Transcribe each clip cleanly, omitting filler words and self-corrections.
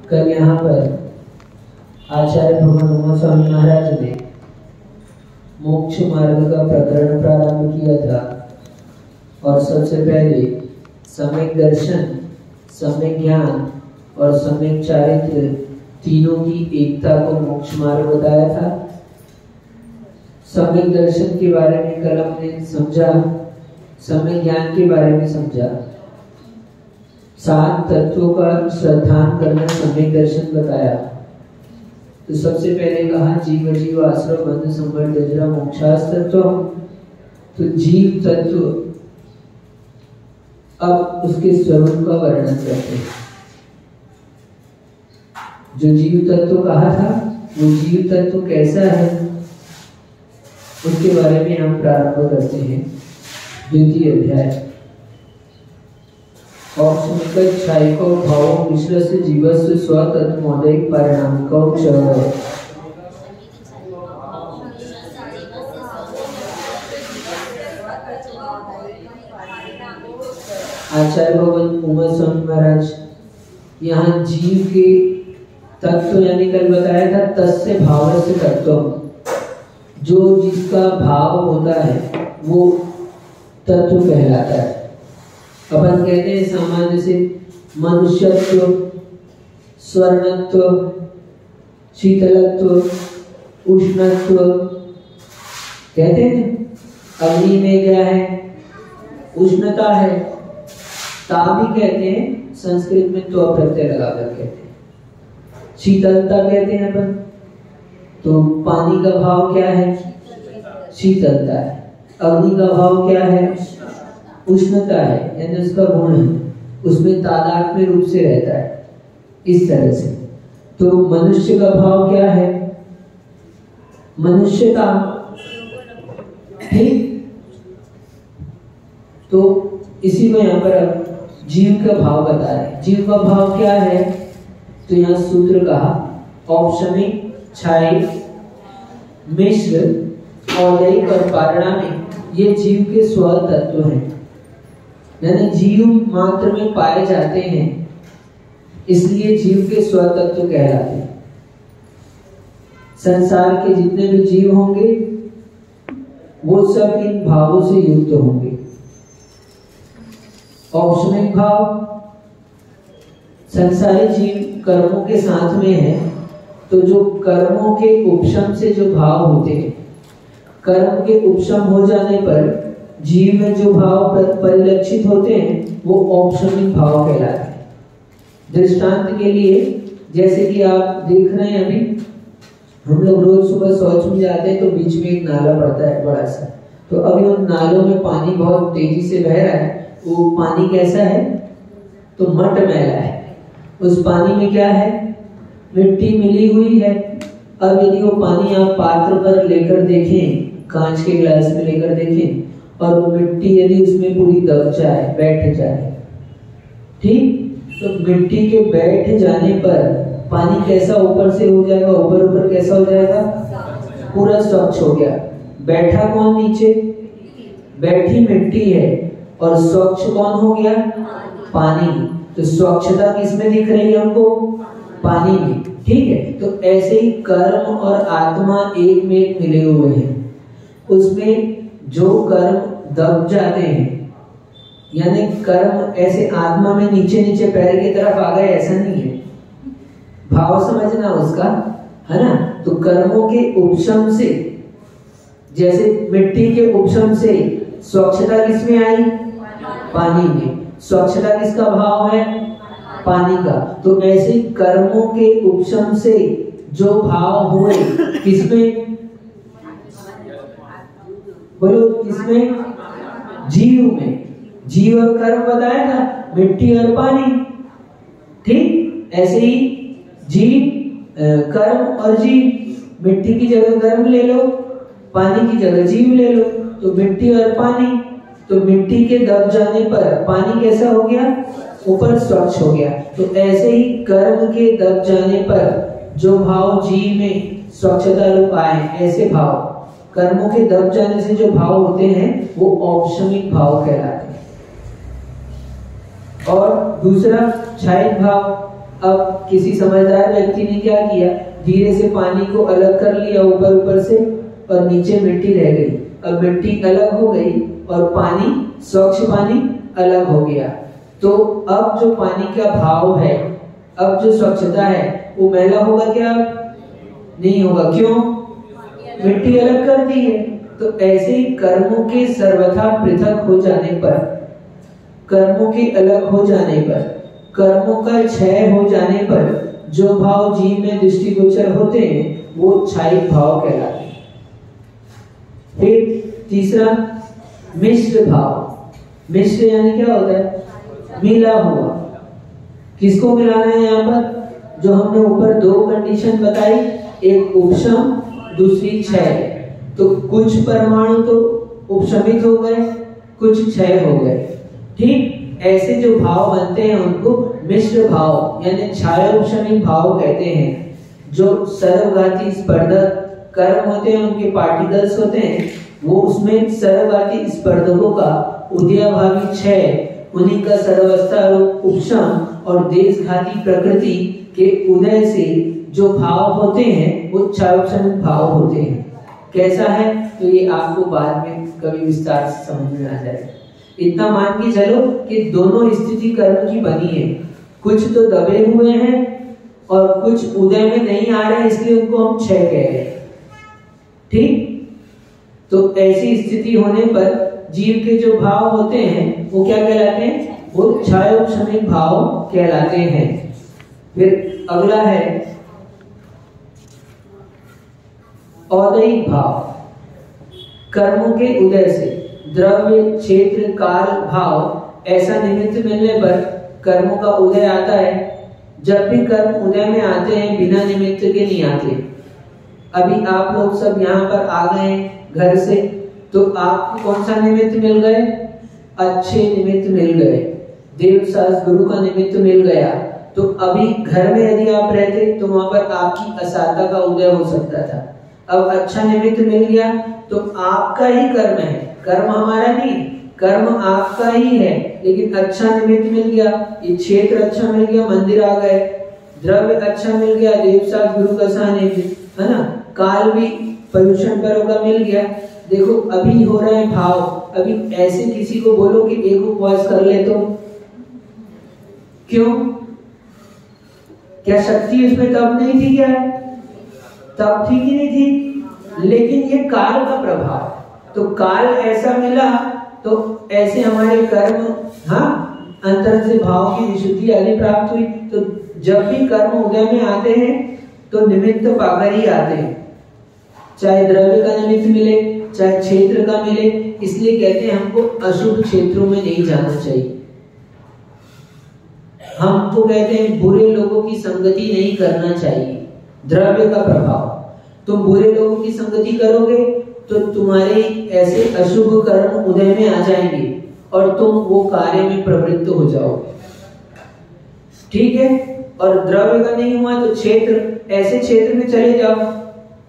कल यहाँ पर आचार्य भगवान उमा स्वामी महाराज ने मोक्ष मार्ग का प्रकरण प्रारंभ किया था और सबसे पहले सम्यक दर्शन, सम्यक ज्ञान और सम्यक चारित्र तीनों की एकता को मोक्ष मार्ग बताया था। सम्यक दर्शन के बारे में कल हमने समझा, सम्यक ज्ञान के बारे में समझा, 7 तत्वों का श्रद्धान करना सम्यक दर्शन बताया। तो सबसे पहले कहा जीव जीव आश्रम बंध संवर जजरा मोक्षास्तत्व। तो जीव तत्व, अब उसके स्वरूप का वर्णन करते हैं। जो जीव तत्व कहा था वो जीव तत्व कैसा है उसके बारे में हम प्रारंभ करते हैं। द्वितीय अध्याय और छायको भावो मिश्रस्य जीवस्य स्वतत्वोदय परिणामिको च। आचार्य भगवान उमा स्वामी महाराज यहाँ जीव के तत्व यानी कल बताया था तस्य भावस्य तत्व, जो जिसका भाव होता है वो तत्व कहलाता है। अपन कहते हैं सामान्य से मनुष्यत्व, स्वर्णत्व, शीतलत्व, उष्णत्व कहते हैं। अग्नि में क्या है? उष्णता है। ताप भी कहते हैं, संस्कृत में तो प्रत्यय लगाकर कहते हैं। शीतलता कहते हैं अपन। तो पानी का भाव क्या है? शीतलता है। अग्नि का भाव क्या है? उष्णता है, यानी उसका गुण है, उसमें तादात्म्य रूप से रहता है, इस तरह से। तो मनुष्य का भाव क्या है? मनुष्यता। ठीक। तो इसी को यहाँ पर अब जीव का भाव बता रहे। जीव का भाव क्या है? तो यहाँ सूत्र कहा औपशमिक, छाई, मिश्र, औदैक और पारिणामिक, ये जीव के स्व तत्व हैं, यानी जीव मात्र में पाए जाते हैं, इसलिए जीव के स्व तत्व कहलाते हैं। संसार के जितने भी जीव होंगे वो सब इन भावों से युक्त होंगे। औपशमिक भाव, संसारी जीव कर्मों के साथ में है, तो जो कर्मों के उपशम से जो भाव होते हैं, कर्म के उपशम हो जाने पर जीव में जो भाव परिलक्षित होते हैं वो औपशमिक भाव कहलाते हैं। दृष्टांत के लिए जैसे कि आप देख रहे हैं, अभी हम लोग रोज सुबह शौच में जाते हैं तो बीच में एक नाला पड़ता है बड़ा सा, तो अभी उन नालों में पानी बहुत तेजी से बह रहा है। वो पानी कैसा है? तो मट मैला है। उस पानी में क्या है? मिट्टी मिली हुई है। अब यदि वो पानी आप पात्र पर लेकर देखें, कांच के गिलास में लेकर देखें, और वो मिट्टी यदि उसमें पूरी दब जाए, बैठ जाए, ठीक, तो मिट्टी के बैठ जाने पर पानी कैसा ऊपर से हो जाएगा? ऊपर ऊपर कैसा हो जाएगा? पूरा स्वच्छ हो गया। बैठा कौन नीचे? बैठी मिट्टी है, और स्वच्छ कौन हो गया? पानी। तो स्वच्छता किसमें दिख रही है हमको? पानी में। ठीक है। तो ऐसे ही कर्म और आत्मा एक में एक मिले हुए हैं। उसमें जो कर्म दब जाते हैं, यानी कर्म ऐसे आत्मा में नीचे नीचे पैर की तरफ आ गए, ऐसा नहीं है। भाव समझना उसका, है ना। तो कर्मों के उपशम से, जैसे मिट्टी के उपशम से स्वच्छता किसमें आई? पानी में। स्वच्छता किसका भाव है? पानी का। तो ऐसे कर्मों के उपशम से जो भाव हुए किसमें? बोलो किसमें? जीव में। जीव और कर्म बताया था, मिट्टी और पानी। ठीक। ऐसे ही जीव, कर्म और जीव। मिट्टी की जगह कर्म ले लो, पानी की जगह जीव ले लो, तो मिट्टी और पानी। तो मिट्टी के दब जाने पर पानी कैसा हो गया? ऊपर स्वच्छ हो गया। तो ऐसे ही कर्म के दब जाने पर जो भाव जीव में स्वच्छता रूप आए, ऐसे भाव कर्मों के दब जाने से जो भाव होते हैं वो औपशमिक भाव कहलाते हैं। और दूसरा क्षायिक भाव, अब किसी समझदार व्यक्ति ने क्या किया, धीरे से पानी को अलग कर लिया ऊपर ऊपर से, और नीचे मिट्टी रह गई। अब मिट्टी अलग हो गई और पानी, स्वच्छ पानी अलग हो गया। तो अब जो पानी का भाव है, अब जो स्वच्छता है, वो मैला होगा क्या? नहीं होगा। क्यों? मिट्टी अलग कर दी है। तो ऐसे ही कर्मों के सर्वथा पृथक हो जाने पर, कर्मों के अलग हो जाने पर, कर्मों का क्षय हो जाने पर जो भाव जीव में दृष्टिगोचर होते हैं वो क्षयिक भाव कहलाते हैं। फिर तीसरा मिश्र भाव। मिश्र यानी क्या होता है? मिला हुआ। किसको मिलाना है यहाँ पर? जो हमने ऊपर दो कंडीशन बताई, एक उपशम, दूसरी क्षय। तो कुछ परमाणु तो उपशमित हो गए, कुछ क्षय हो गए। ठीक ऐसे जो भाव बनते हैं उनको मिश्र भाव यानी क्षयोपशमिक भाव कहते हैं। जो सर्वघाती स्पर्धक कर्म होते हैं, उनके पार्टिकल्स होते हैं, वो उसमें सर्वघाती स्पर्धकों का उदयभावी क्षय, उन्हीं का सर्वस्था उपशम और देशघाती प्रकृति के उदय से जो भाव होते हैं वो क्षयोपशमिक भाव होते हैं। कैसा है तो ये आपको बाद में कभी विस्तार से समझ में आ जाएगा। इतना मान के चलो कि दोनों स्थिति कर्म की बनी है। कुछ तो दबे हुए हैं और कुछ उदय में नहीं आ रहे, इसलिए उनको हम क्षय कह रहे हैं। ठीक, तो ऐसी स्थिति होने पर जीव के जो भाव होते हैं वो क्या कहलाते हैं? वो क्षयोपशमिक भाव कहलाते हैं। फिर अगला है औदयिक भाव। कर्मों के उदय से द्रव्य, क्षेत्र, काल, भाव ऐसा निमित्त मिलने पर कर्मों का उदय आता है। जब भी कर्म उदय में आते हैं बिना निमित्त के नहीं आते। अभी आप लोग सब यहाँ पर आ गए घर से, तो आपको कौन सा निमित्त मिल गए? अच्छे निमित्त मिल गए, देव शास्त्र गुरु का निमित्त मिल गया। तो अभी घर में यदि आप रहते तो वहां पर आपकी असाधता का उदय हो सकता था। अब अच्छा निमित्त मिल गया तो आपका ही कर्म है, कर्म हमारा नहीं, कर्म आपका ही है, लेकिन अच्छा निमित्त मिल गया, ये क्षेत्र अच्छा मिल गया, मंदिर आ गए, द्रव्य अच्छा मिल गया, देवशास्त्र गुरु का सानिध्य, है ना, काल भी पर्यूषण पर्व का मिल गया। देखो अभी हो रहे हैं भाव। अभी ऐसे किसी को बोलो कि एक उपवास कर ले तो क्यों? क्या शक्ति उसमें तब नहीं थी? क्या तब ठीक ही नहीं थी, लेकिन ये काल का प्रभाव। तो काल ऐसा मिला तो ऐसे हमारे कर्म, हाँ, अंतर से भाव की विशुद्धि आदि प्राप्त हुई। तो जब भी कर्म उदय में आते हैं तो निमित्त पाकर ही आते हैं, चाहे द्रव्य का निमित्त मिले चाहे क्षेत्र का मिले। इसलिए कहते हैं हमको अशुभ क्षेत्रों में नहीं जाना चाहिए। हमको कहते हैं बुरे लोगों की संगति नहीं करना चाहिए। द्रव्य का प्रभाव, तुम बुरे लोगों की संगति करोगे तो तुम्हारे ऐसे अशुभ कर्म उदय में आ जाएंगे और तुम वो कार्य में प्रवृत्त हो जाओगे। ठीक है, और द्रव्य का नहीं हुआ तो क्षेत्र, ऐसे क्षेत्र में चले जाओ,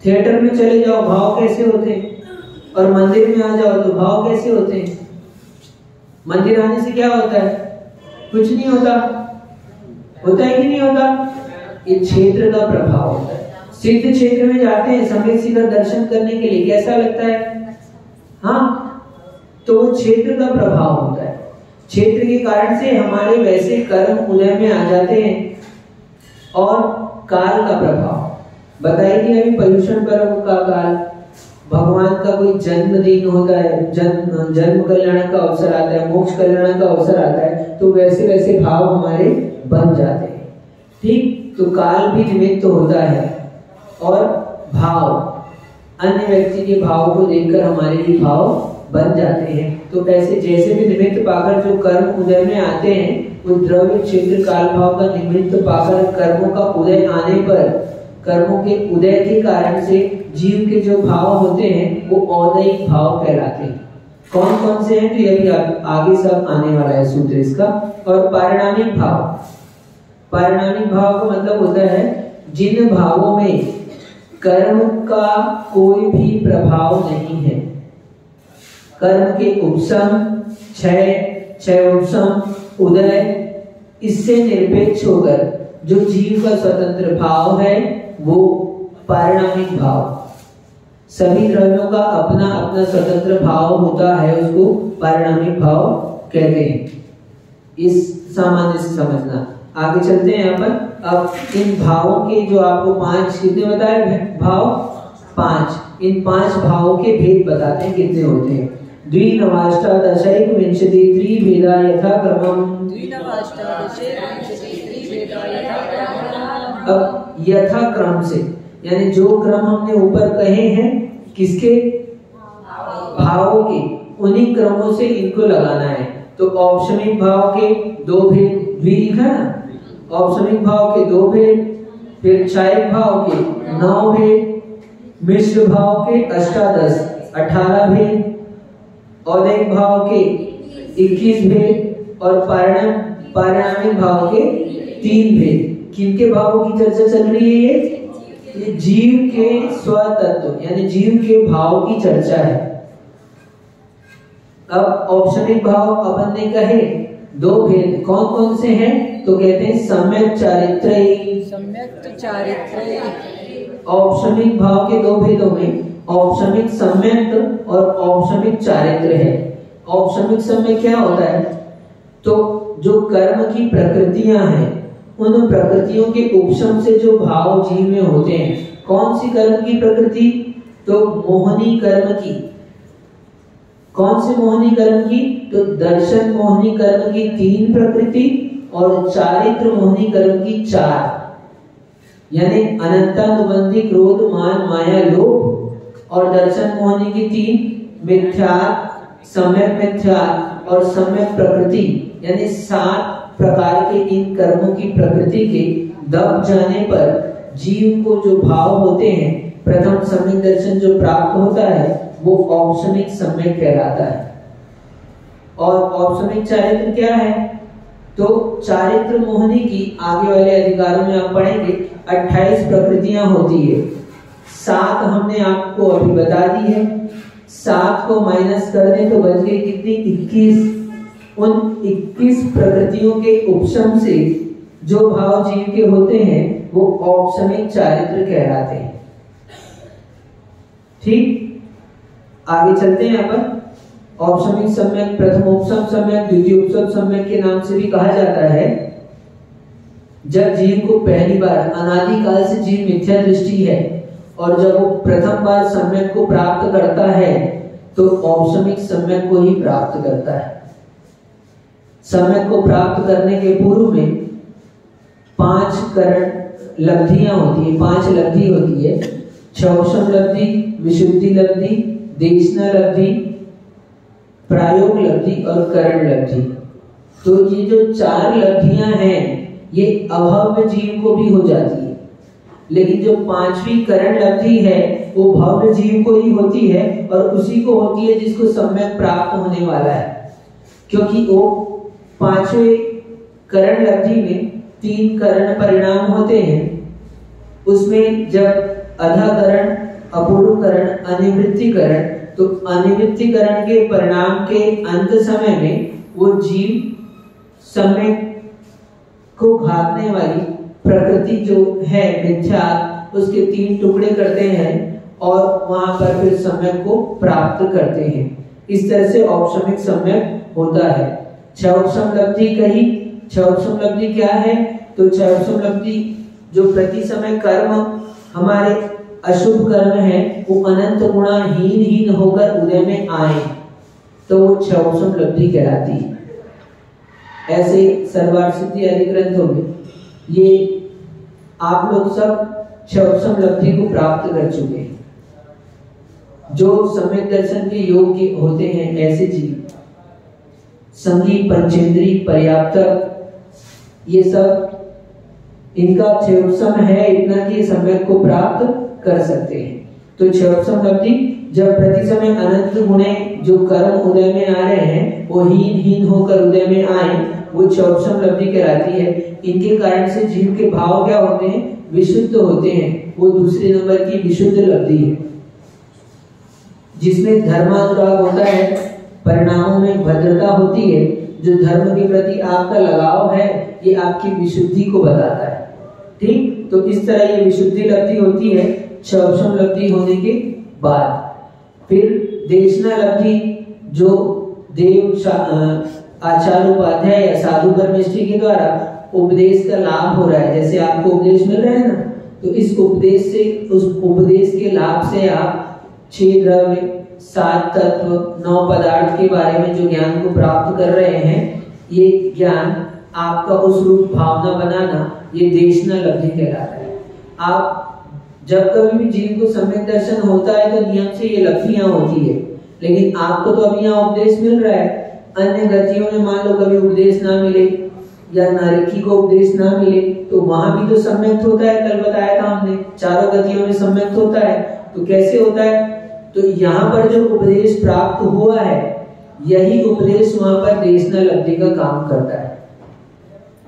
थिएटर में चले जाओ, भाव कैसे होते हैं, और मंदिर में आ जाओ तो भाव कैसे होते हैं। मंदिर आने से क्या होता है? कुछ नहीं होता, होता है कि नहीं होता? ये क्षेत्र का प्रभाव होता है। सिद्ध क्षेत्र में जाते हैं समेत शिखर दर्शन करने के लिए, कैसा लगता है? हाँ, तो वो क्षेत्र का प्रभाव होता है। क्षेत्र के कारण से हमारे वैसे कर्म उदय में आ जाते हैं। और काल का प्रभाव बताइए कि अभी पर्यूषण पर्व का काल, भगवान का कोई जन्मदिन होता है, जन्म कल्याण का अवसर आता है, मोक्ष कल्याण का अवसर आता है, तो वैसे वैसे भाव हमारे बन जाते हैं। ठीक, तो काल भी निमित्त होता है और भाव, अन्य व्यक्ति के भाव को देखकर हमारे भी भाव बन जाते हैं। तो ऐसे जैसे भी निमित्त पाकर जो कर्म उदय में आते हैं, वो द्रव्य, क्षेत्र, काल भाव का निमित्त पाकर कर्मों का उदय आने पर, कर्मों के उदय के कारण से जीव के जो भाव होते हैं वो औदयिक भाव कहलाते हैं। कौन कौन से हैं? तो ये भी आगे सब आने वाला है सूत्र इसका। और पारिणामिक भाव, पारिणामिक भाव का मतलब होता है जिन भावों में कर्म का कोई भी प्रभाव नहीं है। कर्म के उपशम, क्षय, क्षयोपशम, उदय, इससे निरपेक्ष होकर जो जीव का स्वतंत्र भाव है वो पारिणामिक भाव। सभी द्रव्यों का अपना अपना स्वतंत्र भाव होता है, उसको पारिणामिक भाव कहते हैं। इस सामान्य से समझना। आगे चलते हैं यहाँ पर। अब इन भावों के जो आपको 5 कितने बताए भाव, 5, इन 5 भावों के भेद बताते हैं कितने होते हैं। द्विनवाष्टादशैक विंशति त्रिभेदा यथाक्रमम्। अब यथाक्रम से यानी जो क्रम हमने ऊपर कहे हैं किसके, भावों के, उन्हीं क्रमों से इनको लगाना है। तो औपशमिक भाव के 2 भेद, द्वि लिखा ना, औपशमिक भाव के 2 भेद, फिर क्षायक भाव के 9 भेद, मिश्र भाव के 18 भेद, औदैक भाव के 21 भेद और पारिणामिक भाव के 3 भेद। किनके भावों की चर्चा चल रही है? ये जीव के स्वतत्व यानी जीव के भाव की चर्चा है। अब औपशमिक भाव अपन ने कहे 2 भेद, कौन कौन से हैं? तो कहते हैं सम्यक चारित्र्य। औपशमिक भाव के 2 भेदों में औपशमिक सम्यक और औपशमिक चारित्र्य है। औपशमिक सम्यक क्या होता है? तो जो कर्म की प्रकृतियां हैं उन प्रकृतियों के उपशम से जो भाव जीव में होते हैं। कौन सी कर्म की प्रकृति? तो मोहनी कर्म की। कौन से मोहनी कर्म की? तो दर्शन मोहनी कर्म की 3 प्रकृति और चारित्र मोहनी कर्म की 4, यानी अनंतानुबंधी क्रोध मान माया लोभ, और दर्शन मोहनी की 3 मिथ्या, सम्यक मिथ्या और सम्यक प्रकृति, यानी 7 प्रकार के इन कर्मों की प्रकृति के दब जाने पर जीव को जो भाव होते हैं, प्रथम सम्यक दर्शन जो प्राप्त होता है वो औपशमिक सम्यक कहलाता है। और औपशमिक चारित्र क्या है? तो चारित्र मोहनी की आगे वाले अधिकारों में आप पढ़ेंगे 28 प्रकृतियां होती है। 7 हमने आपको अभी बता दी है, 7 को माइनस कर दें तो बच गई कितनी? 21। उन 21 प्रकृतियों के उपशम से जो भाव जीव के होते हैं वो औपशमिक चारित्र कहलाते हैं। ठीक, आगे चलते हैं। यहाँ पर औपशमिक सम्यक प्रथम उपशम सम्यक, द्वितीय उपशम सम्यक के नाम से भी कहा जाता है। जब जीव को पहली बार, अनादि काल से जीव मिथ्या दृष्टि है और जब वो प्रथम बार सम्यक को प्राप्त करता है तो औपशमिक सम्यक को ही प्राप्त करता है। सम्यक को प्राप्त करने के पूर्व में 5 करण लब्धियां होती है, 5 लब्धि होती है। क्षौषम लब्धि, विशुद्धि लब्धि, देशना लब्धि, प्रायोग लब्धि और करण लब्धि। तो ये जो 4 लब्धियां हैं ये अभव्य जीव को भी हो जाती है, लेकिन जो 5वीं करण लब्धि है वो भव्य जीव को ही होती है और उसी को होती है जिसको सम्यक प्राप्त होने वाला है। क्योंकि वो 5वें करण लब्धि में 3 करण परिणाम होते हैं। उसमें जब अधाकरण, अपूर्वकरण, अनिवृत्तिकरण, तो अनिवृत्तिकरण के परिणाम के अंत समय में वो जीव सम्यक को घातने वाली प्रकृति जो है मिथ्या, उसके 3 टुकड़े करते हैं और वहां पर फिर सम्यक को प्राप्त करते हैं। इस तरह से औपशमिक सम्यक होता है। क्षौषम लब्धि कही, क्षौषम लब्धि क्या है? तो क्षौषम लब्धि जो प्रति समय कर्म हमारे अशुभ कर्म है वो अनंत गुणा हीन होकर उदय में आए तो वो क्षौषम लब्धि कहलाती है। ऐसे सर्वार्थ सिद्धि आदि ग्रंथों में ये आप लोग सब क्षौषम लब्धि को प्राप्त कर चुके हैं। जो सम्यक दर्शन के योग्य होते हैं ऐसे जीव, संगी, पंचेंद्री, पर्याप्त, ये सब इनका क्षौषम है इतना कि सम्यक को प्राप्त कर सकते हैं। तो क्षौषम लब्धि जब प्रति समय अनंत गुणे जो कर्म उदय में आ रहे हैं वो हीन होकर उदय में आए, वो क्षौषम लब्धि कहलाती है। इनके कारण से जीव के भाव क्या होते हैं? विशुद्ध होते हैं। वो दूसरे नंबर की विशुद्ध लब्धि है जिसमें धर्मानुराग होता है, परिणामों में भद्रता होती है। जो धर्म के प्रति आपका लगाव है ये आपकी विशुद्धि को बताता है। ठीक, तो इस तरह ये विशुद्धि लब्धि होती है क्षौभम लब्धि होने के बाद। फिर देशना लब्धि, जो देव आचार्य उपाध्याय या साधु परमेष्ठी के द्वारा उपदेश का लाभ हो रहा है, जैसे आपको उपदेश मिल रहा है ना, तो इस उपदेश से, उस उपदेश के लाभ से आप 6 द्रव्य, 7 तत्व, 9 पदार्थ के बारे में जो ज्ञान को प्राप्त कर रहे हैं, ये ज्ञान आपका उस रूप भावना बनाना, ये देशना लब्धि कहलाता है। आप जब कभी भी जीव को सम्यक दर्शन होता है तो नियम से ये लब्धियां होती है, लेकिन आपको तो अभी यहाँ उपदेश मिल रहा है। अन्य गतियों में मान लो कभी उपदेश ना मिले या नारकी को उपदेश ना मिले, तो वहां भी तो सम्यक होता है। कल बताया था हमने, चारों गतियों में सम्यक होता है। तो कैसे होता है? तो यहाँ पर जो उपदेश प्राप्त हुआ है, यही उपदेश वहां पर देशना लब्धि का काम करता है।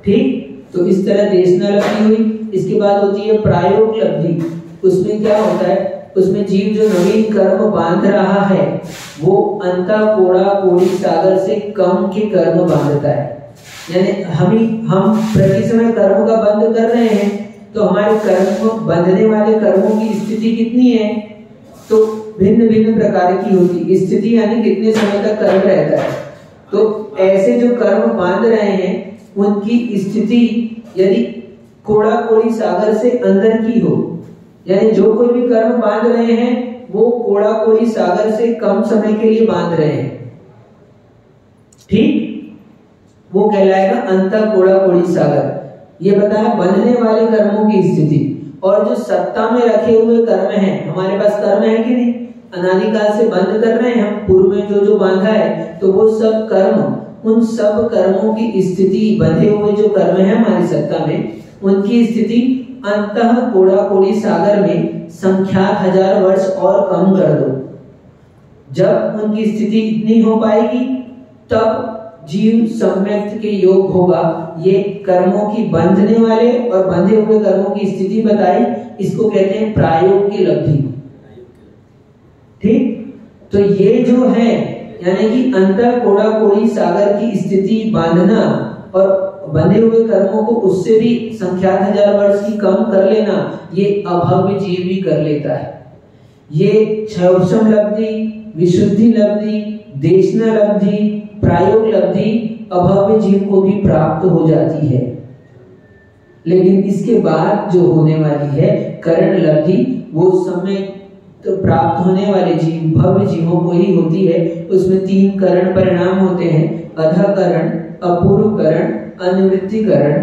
ठीक, तो इस तरह देशना लब्धि हुई। इसके बाद होती है प्रायोग लब्धि। उसमें क्या होता है? उसमें जीव जो नवीन कर्म बांध रहा है, वो अंता कोड़ा कोड़ी सागर से कम के कर्म बांधता है। यानी हम प्रति समय कर्म का बंध कर रहे हैं, तो हमारे कर्म बंधने वाले कर्मों की स्थिति कितनी है? तो भिन्न भिन्न प्रकार की होती स्थिति, यानी कितने समय तक कर्म रहता है। तो ऐसे जो कर्म बांध रहे हैं, उनकी स्थिति यदि कोड़ा कोड़ी सागर से अंदर की हो, यानी जो कोई भी कर्म बांध रहे हैं वो कोड़ा कोड़ी सागर से कम समय के लिए बांध रहे हैं, ठीक, वो कहलाएगा अंतर कोड़ा कोड़ी सागर। ये बताया बंधने वाले कर्मों की स्थिति। और जो सत्ता में रखे हुए कर्म हैं, हमारे पास कर्म है कि नहीं, अनादिकाल से बंद कर रहे हैं हम, पूर्व में जो जो बांधा है, तो वो सब कर्म, उन सब कर्मों की स्थिति, बंधे हुए जो कर्म है हमारी सत्ता में, उनकी स्थिति अंतः कोड़ा कोड़ी सागर में संख्यात 1000 वर्ष और कम कर दो। जब उनकी स्थिति इतनी हो पाएगी, तब जीव सम्यक्त के योग होगा। ये कर्मों की बंधने वाले और बंधे हुए कर्मों की स्थिति बताई, इसको कहते हैं प्रायोग की लब्धि। ठीक, तो ये जो है, यानी कि अंतर कोड़ा कोड़ी सागर की स्थिति बांधना और बंधे हुए कर्मों को उससे भी संख्यात 1000 वर्ष की कम कर लेना, ये अभव्य जीव भी कर लेता है। ये क्षौभम लब्धि, विशुद्धि लब्धि, देशना लब्धि, प्रायोग लब्धि अभव्य जीव को भी प्राप्त हो जाती है। लेकिन इसके बाद जो होने वाली है करण लब्धि, वो समय तो प्राप्त होने वाले जीव भव्य जीवों को ही होती है। उसमें 3 करण परिणाम होते हैं, अधकरण, अपूर्व करण, अनुवृत्ति करण।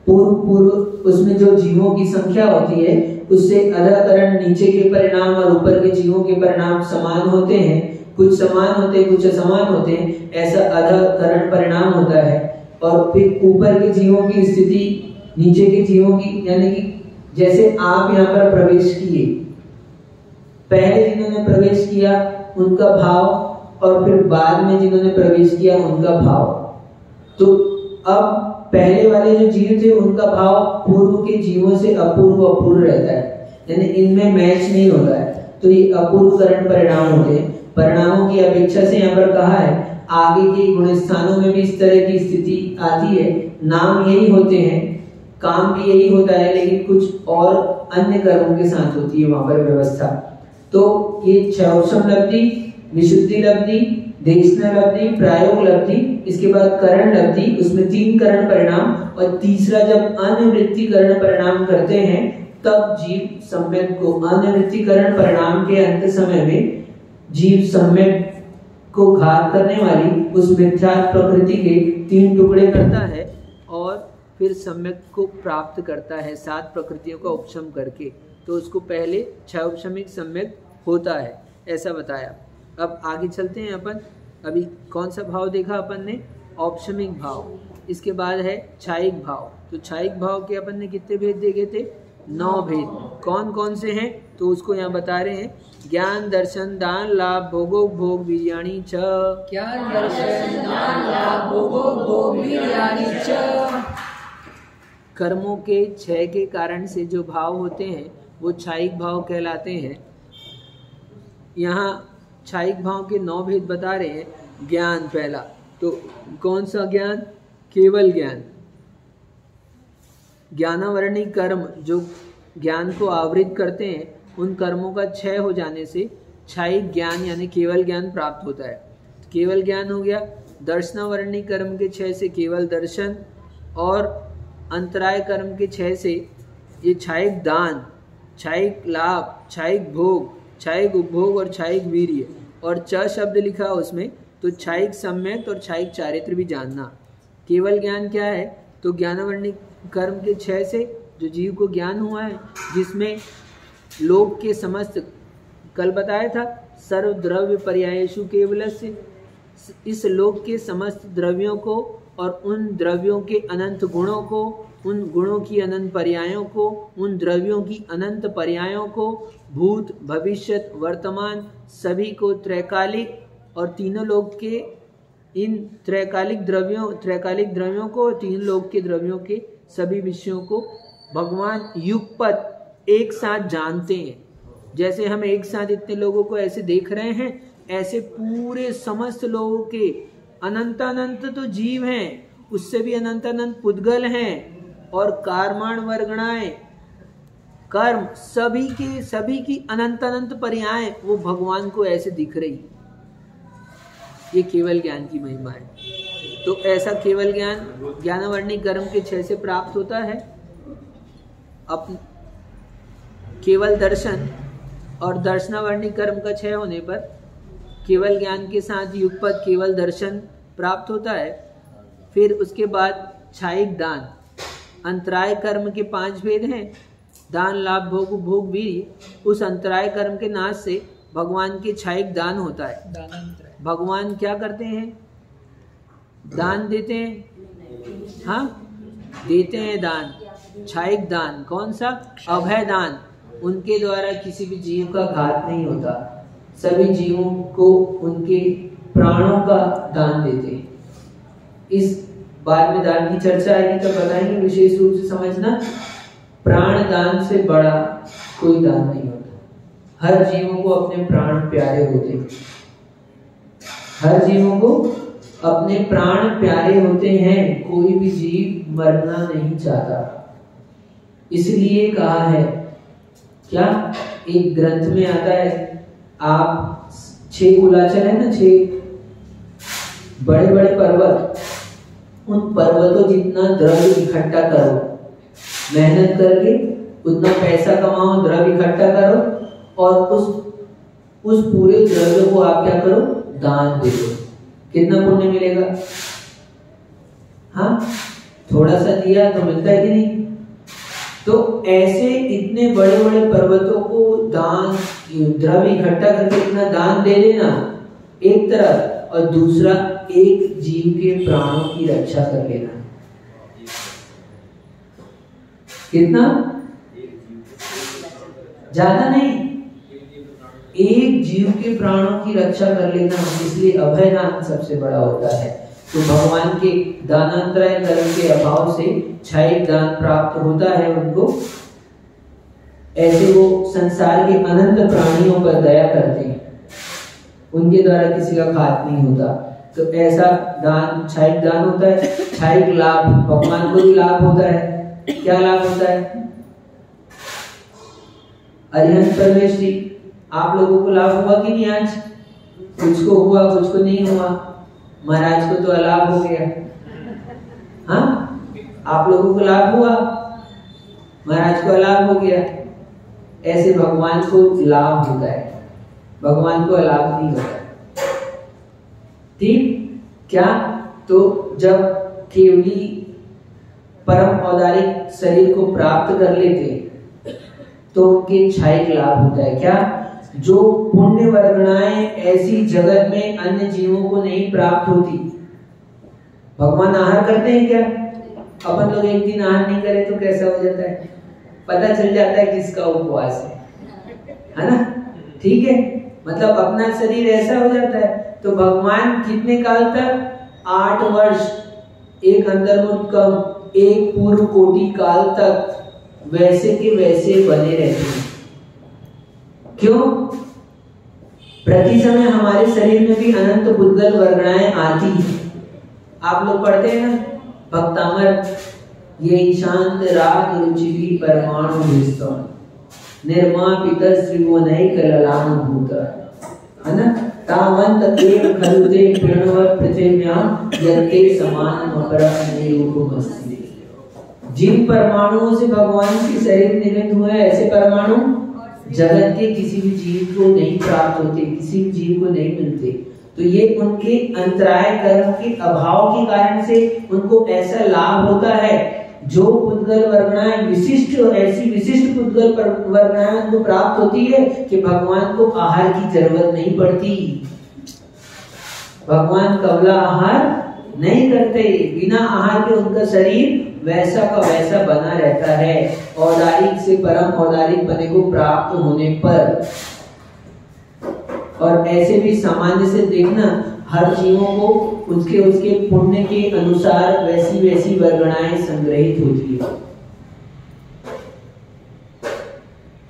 पूर्व उसमें जो जीवों की संख्या होती है, उससे अधकरण नीचे के परिणाम और ऊपर के जीवों के परिणाम समान होते हैं, कुछ समान होते हैं, कुछ असमान होते हैं, ऐसा अधकरण परिणाम होता है। और फिर ऊपर के जीवों की स्थिति नीचे के जीवों की, यानी कि जैसे आप यहाँ पर प्रवेश किए, पहले जिन्होंने प्रवेश किया उनका भाव, और फिर बाद में जिन्होंने प्रवेश किया उनका भाव। तो अब पहले वाले जो जीव थे उनका भाव पूर्व के जीवों से अपूर्व रहता है, यानी इनमें मैच नहीं होता है, तो ये अपूर्व करण परिणाम होते हैं। परिणामों की अपेक्षा से यहाँ पर कहा है, आगे के गुण स्थानों में भी इस तरह की स्थिति आती है। नाम यही होते हैं, काम भी यही होता है, लेकिन कुछ और अन्य कर्मों के साथ होती है वहां पर व्यवस्था। तो ये क्षौभम लब्धि, विशुद्धि लब्धि, देशना लब्धि, प्रायोग लब्धि, इसके बाद करण लब्धि, उसमें 3 करण परिणाम, और तीसरा जब अनुवृत्ति करण परिणाम करते हैं, तब जीव सम्यक को, अनुवृत्ति करण परिणाम के अंत समय में जीव सम्यक को घात करने वाली उस मिथ्यात्व प्रकृति के 3 टुकड़े करता है और फिर सम्यक को प्राप्त करता है 7 प्रकृतियों का उपशम करके। तो उसको पहले क्षौभमिक सम्यक होता है, ऐसा बताया। अब आगे चलते हैं अपन। अभी कौन सा भाव देखा अपन ने? औपशमिक भाव। इसके बाद है क्षायिक भाव। तो क्षायिक भाव के अपन ने कितने भेद देखे थे? 9 भेद। कौन कौन से हैं? तो उसको यहाँ बता रहे हैं। ज्ञान, दर्शन, दान, लाभ, भोगो भोग, वीर्याणि च। ज्ञान, दर्शन, दान, लाभ, भोगो भोग, वीर्याणि च। कर्मों के क्षय के कारण से जो भाव होते हैं वो क्षायिक भाव कहलाते हैं। यहाँ क्षायिक भाव के 9 भेद बता रहे हैं। ज्ञान पहला, तो कौन सा ज्ञान? केवल ज्ञान। ज्ञानावरणी कर्म जो ज्ञान को आवृत करते हैं, उन कर्मों का क्षय हो जाने से क्षायिक ज्ञान यानी केवल ज्ञान प्राप्त होता है। केवल ज्ञान हो गया। दर्शनावरणी कर्म के क्षय से केवल दर्शन, और अंतराय कर्म के क्षय से ये क्षायिक दान, क्षायिक लाभ, क्षायिक भोग, क्षायिक उपभोग और क्षायिक वीर्य, और च शब्द लिखा उसमें तो क्षायिक सम्यक और क्षायिक चारित्र भी जानना। केवल ज्ञान क्या है? तो ज्ञानावरणी कर्म के क्षय से जो जीव को ज्ञान हुआ है, जिसमें लोक के समस्त, कल बताया था, सर्व द्रव्य पर्यायेषु केवलस्य, इस लोक के समस्त द्रव्यों को और उन द्रव्यों के अनंत गुणों को, उन गुणों की अनंत पर्यायों को, उन द्रव्यों की अनंत पर्यायों को, भूत भविष्यत वर्तमान सभी को, त्रैकालिक और तीनों लोक के इन त्रैकालिक द्रव्यों को, तीन लोक के द्रव्यों के सभी विषयों को भगवान युगपत एक साथ जानते हैं। जैसे हम एक साथ इतने लोगों को ऐसे देख रहे हैं, ऐसे पूरे समस्त लोगों के अनंत अनंत तो जीव हैं, उससे भी अनंत अनंत पुद्गल हैं, और कारमाण वर्गणाएं कर्म सभी की अनंत अनंत पर्याय वो भगवान को ऐसे दिख रही। ये केवल ज्ञान की महिमा है। तो ऐसा केवल ज्ञान ज्ञानावरणी कर्म के क्षय से प्राप्त होता है। केवल दर्शन और दर्शनावरणी कर्म का क्षय होने पर केवल ज्ञान के साथ युगपत केवल दर्शन प्राप्त होता है। फिर उसके बाद क्षायिक दान, अंतराय कर्म के 5 भेद हैं, दान लाभ भोग उपभोग वीर्य। उस अंतराय कर्म के नाश से भगवान के क्षायिक दान होता है। भगवान क्या करते हैं? दान देते हैं। हाँ, देते हैं दान, क्षायिक दान। कौन सा? अभय दान। उनके द्वारा किसी भी जीव का घात नहीं होता, सभी जीवों को उनके प्राणों का दान देते हैं। इस बाद में दान की चर्चा आएगी तब बताएंगे, विशेष रूप से समझना, प्राण दान से बड़ा कोई दान नहीं होता। हर जीवों को अपने प्राण प्यारे होते हैं, हर जीवों को अपने प्राण प्यारे होते हैं। कोई भी जीव मरना नहीं चाहता, इसलिए कहा है, क्या एक ग्रंथ में आता है, आप 6 कुलाचल है ना, 6 बड़े बड़े पर्वत, उन पर्वतों जितना द्रव्य इकट्ठा करो, मेहनत करके उतना पैसा कमाओ, द्रव्य इकट्ठा करो, और उस पूरे द्रव्य को आप क्या करो? दान दे दो। कितना पुण्य मिलेगा? हाँ, थोड़ा सा दिया तो मिलता है कि नहीं? तो ऐसे इतने बड़े बड़े पर्वतों को दान, द्रव्य इकट्ठा करके इतना दान दे देना एक तरफ, और दूसरा एक जीव के प्राणों की रक्षा कर लेना। कितना? ज्यादा नहीं, एक जीव के प्राणों की रक्षा कर लेना, इसलिए अभय दान सबसे बड़ा होता है। तो भगवान के दानांतराय कर्म के अभाव से क्षायिक दान प्राप्त होता है उनको। ऐसे वो संसार के अनंत प्राणियों पर दया करते हैं, उनके द्वारा किसी का घात नहीं होता। तो ऐसा दान क्षायिक दान होता है। क्षायिक लाभ, भगवान को भी लाभ होता है। क्या लाभ होता है? अरिहंत परमेश जी, आप लोगों को लाभ हुआ कि नहीं? आज कुछ को हुआ, कुछ को नहीं हुआ। महाराज को तो अलाभ हो गया। हाँ, आप लोगों को लाभ हुआ, महाराज को अलाभ हो गया। ऐसे भगवान को लाभ होता है, भगवान को अलाभ नहीं होता। ठीक? क्या? तो जब केवली परम औदारिक शरीर को प्राप्त कर लेते तो उनके क्षायिक लाभ होता है। क्या? जो पुण्य वर्गणाएं ऐसी जगत में अन्य जीवों को नहीं प्राप्त होती। भगवान आहार करते हैं क्या? अपन लोग एक दिन आहार नहीं करे तो कैसा हो जाता है, पता चल जाता है किसका उपवास है ना? ठीक है, मतलब अपना शरीर ऐसा हो जाता है। तो भगवान कितने काल तक? 8 वर्ष, एक अंतर्मुख कम, एक पूर्व कोटि काल तक वैसे के वैसे बने रहते हैं। क्यों? प्रति समय हमारे शरीर में भी अनंत पुद्गल वर्गणाएं आती हैं। आप लोग पढ़ते हैं ना, भक्तामर ये शांत राग रुचि परमाणु विस्तम निर्मापित श्रीवनैक ललानुभूत, है ना। तावंत एव खलुते प्रणव पृथिव्यां यन्ते समान मकरमस्ति। जिन परमाणुओं से भगवान के शरीर निर्मित हुए ऐसे परमाणु जगत के किसी भी जीव को नहीं प्राप्त होते, किसी भी जीव को नहीं मिलते। तो ये उनके अंतराय कर्म के अभाव के कारण से उनको ऐसा लाभ होता है। जो पुद्गल वर्गणाएं विशिष्ट और ऐसी विशिष्ट पुद्गल वर्गणाएं उनको प्राप्त होती है कि भगवान को आहार की जरूरत नहीं पड़ती। भगवान कबला आहार नहीं करते, बिना आहार के उनका शरीर वैसा का वैसा बना रहता है। औदारिक से परम औदारिक बने को प्राप्त होने पर। और ऐसे भी सामान्य से देखना, हर जीवों को उसके पुण्य के अनुसार वैसी वैसी वर्गणाएं संग्रहित होती है।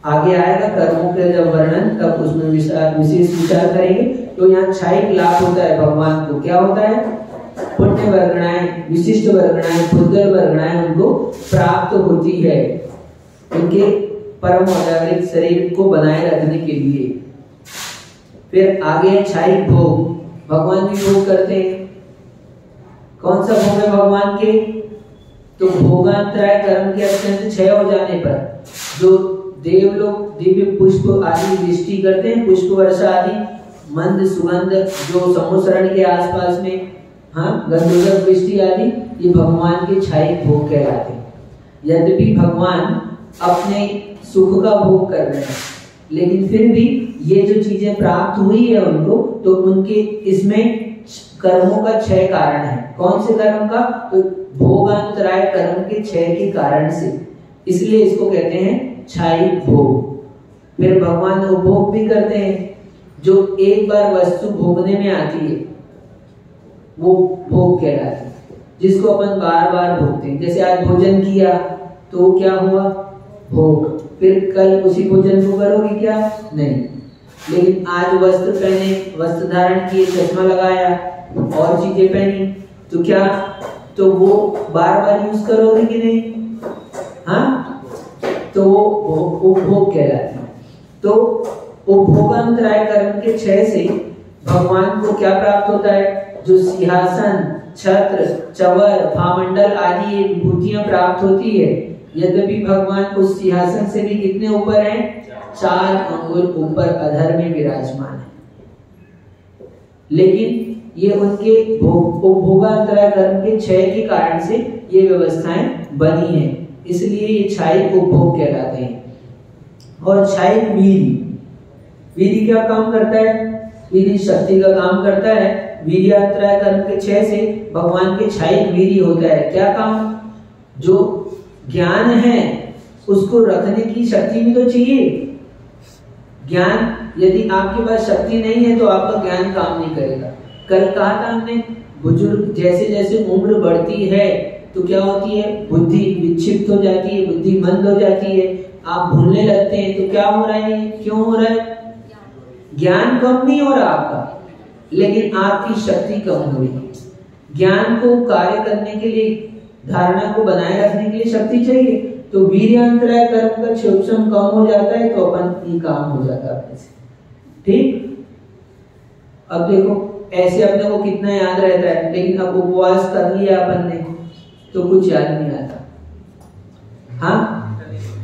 आगे आएगा कर्मों के जब वर्णन, तब उसमें विशेष विचार करेंगे। तो यहाँ क्षायिक लाभ होता है भगवान को। क्या होता है? पुण्य वर्गणाएं, विशिष्ट वर्गणाएं, पुद्गल वर्गणाएं उनको प्राप्त होती है उनके परम औदारिक शरीर को बनाए रखने के लिए। फिर आगे क्षायिक भोग, भगवान भी भोग करते हैं। कौन सा भोग है भगवान के? तो भोगांतराय कर्म के अत्यंत क्षय हो जाने पर जो देवलोक दिव्य पुष्प आदि वृष्टि करते हैं, पुष्प वर्षा आदि मंद सुगंध जो समुद्रण के आसपास में, हाँ, गंधोदक वृष्टि आदि, ये भगवान के क्षायिक भोग कहलाते हैं। यद्यपि भगवान अपने सुख का भोग कर रहे हैं, लेकिन फिर भी ये जो चीजें प्राप्त हुई है उनको, तो उनके इसमें कर्मों का क्षय कारण है। कौन से कर्म का? तो भोगांतराय कर्म के क्षय के कारण से, इसलिए इसको कहते हैं क्षायिक भोग। फिर भगवान उपभोग भी करते हैं। जो एक बार वस्तु भोगने में आती है वो भोग कहलाती है, जिसको अपन बार बार भोगते हैं। जैसे आज भोजन किया तो क्या हुआ? भोग। फिर कल उसी भोजन को करोगे क्या? नहीं। लेकिन आज वस्त्र पहने, वस्त्र धारण किए, चश्मा लगाया और चीजें पहनी, तो क्या? तो वो बार बार यूज करोगे कि नहीं? हाँ, तो वो उपभोग कहलाती है। तो उपभोगांतराय कर्म के क्षय से भगवान को क्या प्राप्त होता है? जो सिंहासन, छत्र, चवर, भामंडल आदि विभूतियां प्राप्त होती है। यद्यपि भगवान उस सिंहासन से भी कितने ऊपर हैं? 4 अंगुल ऊपर अधर में विराजमान है। लेकिन ये उनके उपभोगांतराय कर्म के क्षय के कारण से ये व्यवस्थाएं बनी हैं, इसलिए ये क्षायिक उपभोग कहलाते हैं। और क्षायिक वीर्य क्या काम करता है? वीर्य शक्ति का काम करता है। वीर्यांतराय कर्म के क्षय से भगवान के क्षायिक वीर्य होता है। क्या काम? जो ज्ञान है उसको रखने की शक्ति भी तो चाहिए। ज्ञान, यदि आपके पास शक्ति नहीं है तो आपका ज्ञान काम नहीं करेगा। कल कहा था हमने, बुजुर्ग जैसे जैसे उम्र बढ़ती है तो क्या होती है? बुद्धि विक्षिप्त हो जाती है, बुद्धि मंद हो जाती है, आप भूलने लगते हैं। तो क्या हो रहा है? क्यों हो रहा है? ज्ञान कम नहीं हो रहा आपका, लेकिन आपकी शक्ति कम हो रही है। ज्ञान को कार्य करने के लिए, धारणा को बनाए रखने के लिए शक्ति चाहिए। तो वीर्यान्तराय कर्म का क्षोभम कम हो जाता है तो अपन ये काम हो जाता है अपने से। ठीक, अब देखो ऐसे अपने को कितना याद रहता है, लेकिन अब उपवास कर लिया अपन ने तो कुछ याद नहीं आता। हाँ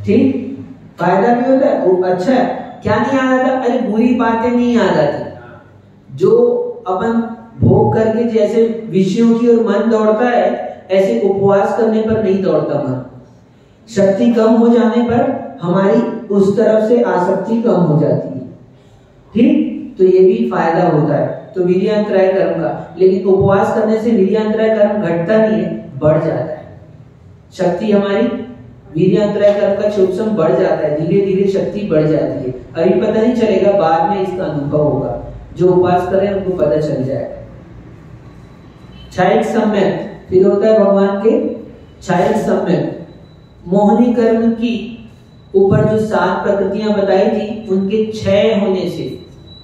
ठीक, फायदा भी होता है, अच्छा है। क्या नहीं याद आता? अरे बुरी बातें नहीं याद आती। जो अपन भोग करके जैसे विषयों की ओर मन दौड़ता है, ऐसे उपवास करने पर नहीं दौड़ता मन। शक्ति कम हो जाने पर हमारी उस तरफ से आसक्ति कम हो जाती है। ठीक, तो ये भी फायदा होता है तो वीर्यान्तराय कर्म का। लेकिन उपवास करने से वीर्यान्तराय कर्म घटता नहीं है, बढ़ जाता है। शक्ति हमारी वीर्यान्तराय कर्म का क्षोभम बढ़ जाता है, धीरे धीरे शक्ति बढ़ जाती है। अभी पता नहीं चलेगा, बाद में इसका अनुभव होगा। जो उपवास कर रहे हैं उनको पता चल जाएगा। क्षायिक सम्यक, फिर होता है भगवान के क्षायिक सम्यक। मोहनी कर्म की ऊपर जो 7 प्रकृतियां बताई थी, उनके क्षय होने से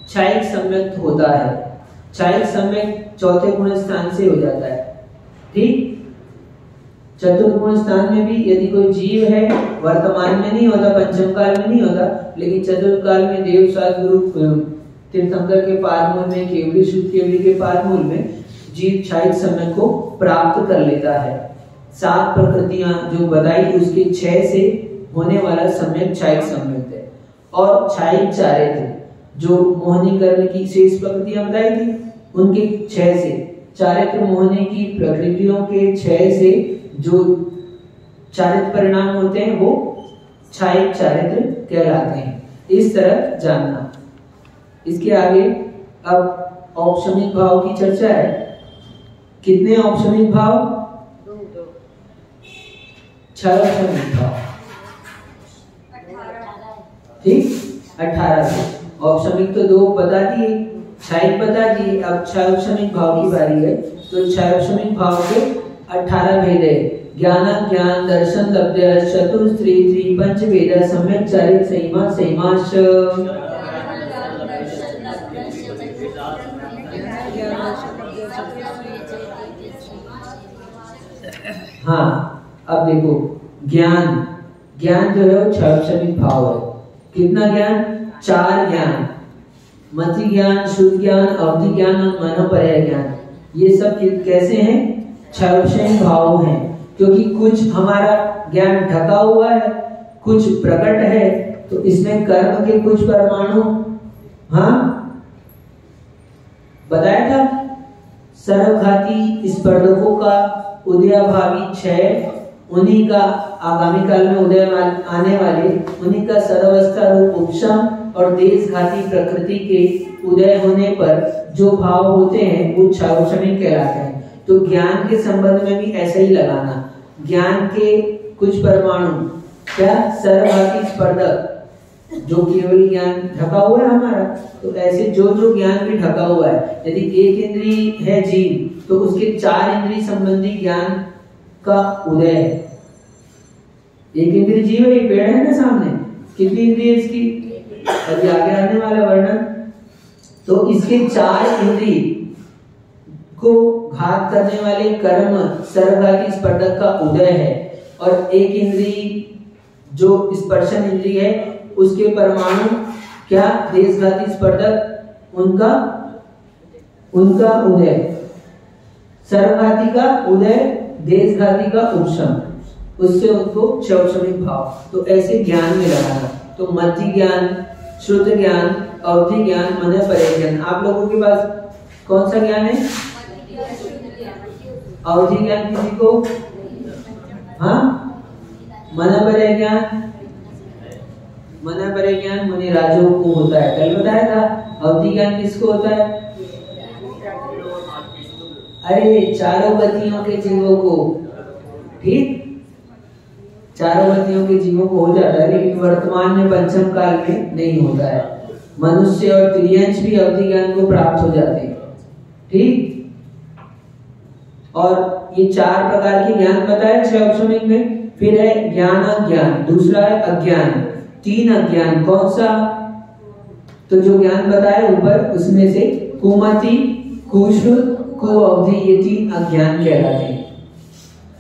क्षायिक सम्यक होता है। क्षायिक सम्यक चौथे गुण स्थान से हो जाता है। ठीक, चतुर्गुण स्थान में भी यदि कोई जीव है, वर्तमान में नहीं होता, पंचम काल में नहीं होता, लेकिन चतुर्थ काल में देव सद्गुरु तीर्थंकर के पादमूल में, केवली शुद्ध केवली के पादमूल में जीव क्षायिक समय को प्राप्त कर लेता है। 7 प्रकृतियां जो बताई उसके 6 से होने वाला सम्यक क्षायिक संयुक्त है। और क्षायिक चारित्र जो मोहनी करने की शेष प्रकृतियां बताई थी उनके 6 से, चारित्र मोहनी की प्रकृतियों के 6 से जो चारित्र परिणाम होते हैं वो क्षायिक चारित्र कहलाते हैं। इस तरह जानना। इसके आगे अब औपशमिक भाव की चर्चा है। कितने औपशमिक भाव? 6 औपशमिक भाव, ठीक, 18। औपशमिक तो 2 बता दिए, क्षायिक बता दिए, अब 6 औपशमिक भाव की बारी है। तो 6 औपशमिक भाव के 18 भेद है। ज्ञान, ज्ञान, दर्शन, लब्ध्य, चतुस्त्री, त्रिपंच भेद, सम्यक चारित्र, संयमा, संयमाश। हाँ, अब देखो ज्ञान, ज्ञान जो है वो 6 औपशमिक भाव है। कितना ज्ञान? 4 ज्ञान, मति ज्ञान, शुद्ध ज्ञान, अवधि ज्ञान और मनोपर्य ज्ञान। ये सब कैसे हैं? 6 औपशमिक भाव हैं, क्योंकि कुछ हमारा ज्ञान ढका हुआ है, कुछ प्रकट है, तो इसमें कर्म के कुछ परमाणु, हाँ बताया था, सर्वघाती स्पर्धकों का उदयाभावी क्षय, उन्हीं का आगामी काल में उदय आने वाले, उन्हीं का सर्वावस्था रूप उपशम और देशघाती प्रकृति के उदय होने पर जो भाव होते हैं वो 6 औपशमिक कहलाते हैं। तो ज्ञान के संबंध में भी ऐसा ही लगाना। ज्ञान के कुछ परमाणु क्या? सर्वघाती स्पर्धक, जो केवल ज्ञान ढका हुआ है हमारा, तो ऐसे जो जो ज्ञान भी ढका हुआ है, यदि एक इंद्रिय है जीव तो उसके 4 इंद्रिय संबंधी ज्ञान का उदय है। एक इंद्रिय जीव है, ये पेड़ है ना सामने, कितनी इंद्रिय इसकी? अभी आगे आने वाला वर्णन। तो इसके 4 इंद्रिय को घात करने वाले कर्म सर्वघाती स्पर्धक का उदय है, और एक इंद्रिय जो स्पर्शन इंद्रिय है उसके परमाणु क्या? देशघाती स्पर्धक, उनका उदय, सर्वघाती का उदय, देशघाती का उपशम, उससे उनको 6 औपशमिक भाव। तो ऐसे ज्ञान में लगाना। तो मति ज्ञान, शुद्ध ज्ञान, अवधि ज्ञान, मनोपर्य ज्ञान। आप लोगों के पास कौन सा ज्ञान है? अवधि ज्ञान किसी को? हाँ, मनोपर्य ज्ञान, मनोपर्य ज्ञान मुनि राजों को होता है, कल बताया था। अवधि ज्ञान किसको होता है? अरे चारों गतियों के जीवों को, ठीक, चारों गतियों के जीवों को हो जाता है, लेकिन वर्तमान में पंचम काल में नहीं होता है। मनुष्य और त्रियंश भी अवधि ज्ञान को प्राप्त हो जाते हैं, ठीक। और ये 4 प्रकार के ज्ञान बताए 6 औपशमिक में। फिर है ज्ञान अज्ञान, दूसरा है अज्ञान, 3 अज्ञान। कौन सा? तो जो ज्ञान बताए ऊपर उसमें से कुमति, कुश्रुत, कुअवधि, ये 3 अज्ञान कहलाते हैं।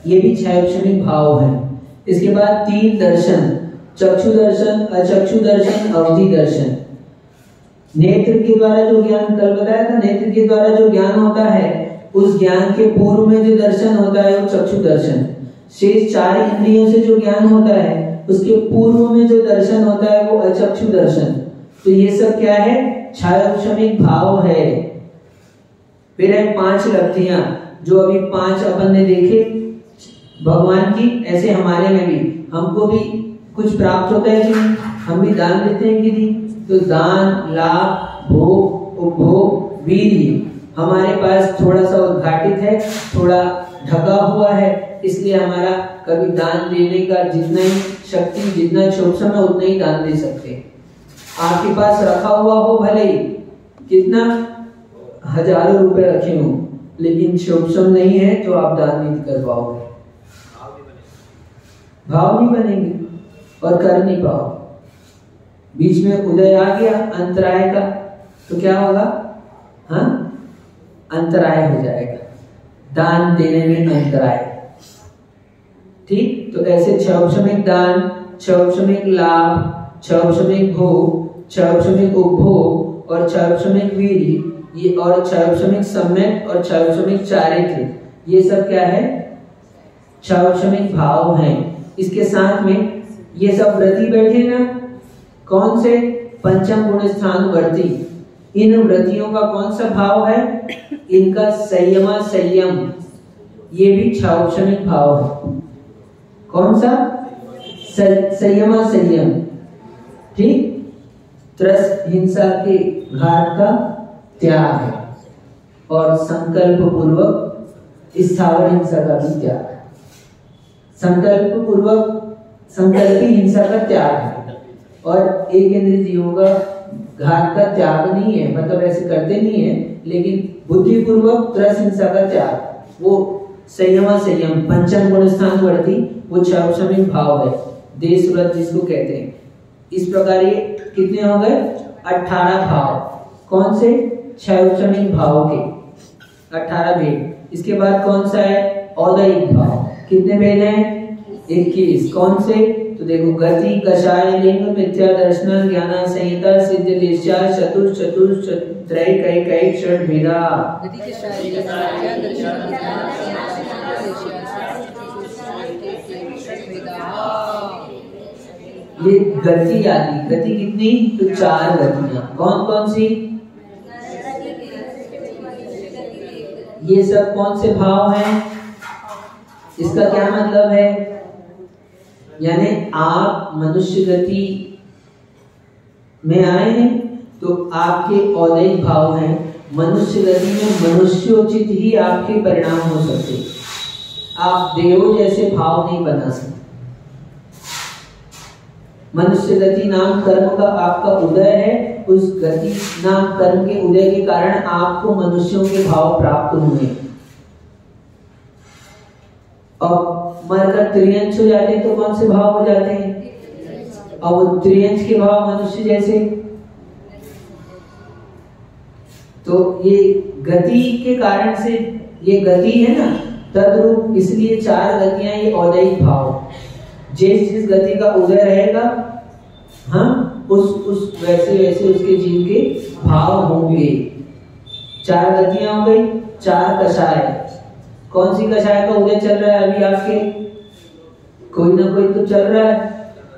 ये भी 6 औपशमिक भाव है। इसके बाद 3 दर्शन, चक्षु दर्शन, अचक्षु दर्शन, अवधि दर्शन। नेत्र के द्वारा जो ज्ञान कल बताया था, नेत्र के द्वारा जो ज्ञान होता है उस ज्ञान के पूर्व में जो दर्शन होता है वो चक्षु दर्शन। शेष 4 इंद्रियों से जो ज्ञान होता है उसके पूर्व में जो दर्शन होता है वो अचक्षु दर्शन। तो ये सब क्या है? 6 औपशमिक भाव है। फिर है 5 लब्धियां, जो अभी 5 अपन ने देखे भगवान की, ऐसे हमारे में भी, हमको भी कुछ प्राप्त होता है कि नहीं? हम भी दान देते हैं कि नहीं? तो दान, लाभ, भोग, उपभोग, वीर्य हमारे पास थोड़ा सा उद्घाटित है, थोड़ा ढका हुआ है, इसलिए हमारा कभी दान देने का जितना ही शक्ति, जितना क्षोभम है उतना ही दान दे सकते हैं। आपके पास रखा हुआ हो भले ही कितना, हजारों रुपए रखे हो, लेकिन क्षोभम नहीं है तो आप दान नहीं कर पाओगे, भाव नहीं बनेंगे और कर नहीं पाओ। बीच में उदय आ गया अंतराय का, तो क्या होगा? हाँ, अंतराय हो जाएगा, दान देने में अंतराय। ठीक, तो ऐसे क्षौक्षमिक दान, क्षौक्षमिक लाभ, क्षौक्षमिक भोग, क्षौक्षमिक उपभोग और क्षौक्षमिक वीर्य, ये और क्षौक्षमिक सम्यक और क्षौक्षमिक चारित्र, ये सब क्या है? क्षौक्षमिक भाव हैं। इसके साथ में ये सब व्रती बैठे ना, कौन से? पंचम गुण स्थान व्रती। इन व्रतियों का कौन सा भाव है? इनका संयमा संयम, ये भी क्षौक्षमिक भाव है। कौन सा? संयमा संयम, ठीक। त्रस्त हिंसा के घाट का त्याग है और संकल्प पूर्वक स्थावर हिंसा का भी त्याग है। संकल्प पूर्वक संकल्पी हिंसा का त्याग है और एक इंद्रिय जीवों का घात का त्याग नहीं है, मतलब ऐसे करते नहीं है, लेकिन बुद्धिपूर्वक त्रस हिंसा का त्याग, वो संयम संयम पंचम गुण स्थान वर्ती, वो क्षौक्षमिक भाव है, देश व्रत जिसको कहते हैं। इस प्रकार ये कितने हो गए? 18 भाव। कौन से? क्षौक्षमिक भाव के 18 भेद। इसके बाद कौन सा है? औदैहिक भाव। कितने भेद हैं? 21। कौन से? तो देखो, गति, कषाय, लिंग, मिथ्या दर्शन, ज्ञान, संहिता, सिद्ध, निश्चय, चतुर, चतुर, त्रय, कई, कई, षड भेदा। ये गति आदि, गति कितनी? तो 4 गतियां। कौन कौन सी? ये सब कौन से भाव हैं? इसका क्या मतलब है? यानी आप मनुष्य गति में आए हैं तो आपके औदैहिक भाव हैं। मनुष्य गति में मनुष्योचित ही आपके परिणाम हो सकते, आप देवों जैसे भाव नहीं बना सकते। मनुष्य गति नाम कर्म का आपका उदय है, उस गति नाम कर्म के उदय के कारण आपको मनुष्यों के भाव प्राप्त हुए। और मरकर त्रियंश हो जाते हैं तो कौन से भाव हो जाते हैं? और वो त्रियंश के भाव मनुष्य जैसे। तो ये गति के कारण से, ये गति है ना तद्रूप, इसलिए 4 गतियां, ये औदैहिक भाव। जिस गति का उदय रहेगा, हाँ, उस वैसे वैसे उसके जीव के भाव होंगे। 4 गतियां हो गई। 4 कषाय। कौन सी कषाय का उदय चल रहा है अभी आपके? कोई ना कोई तो चल रहा है।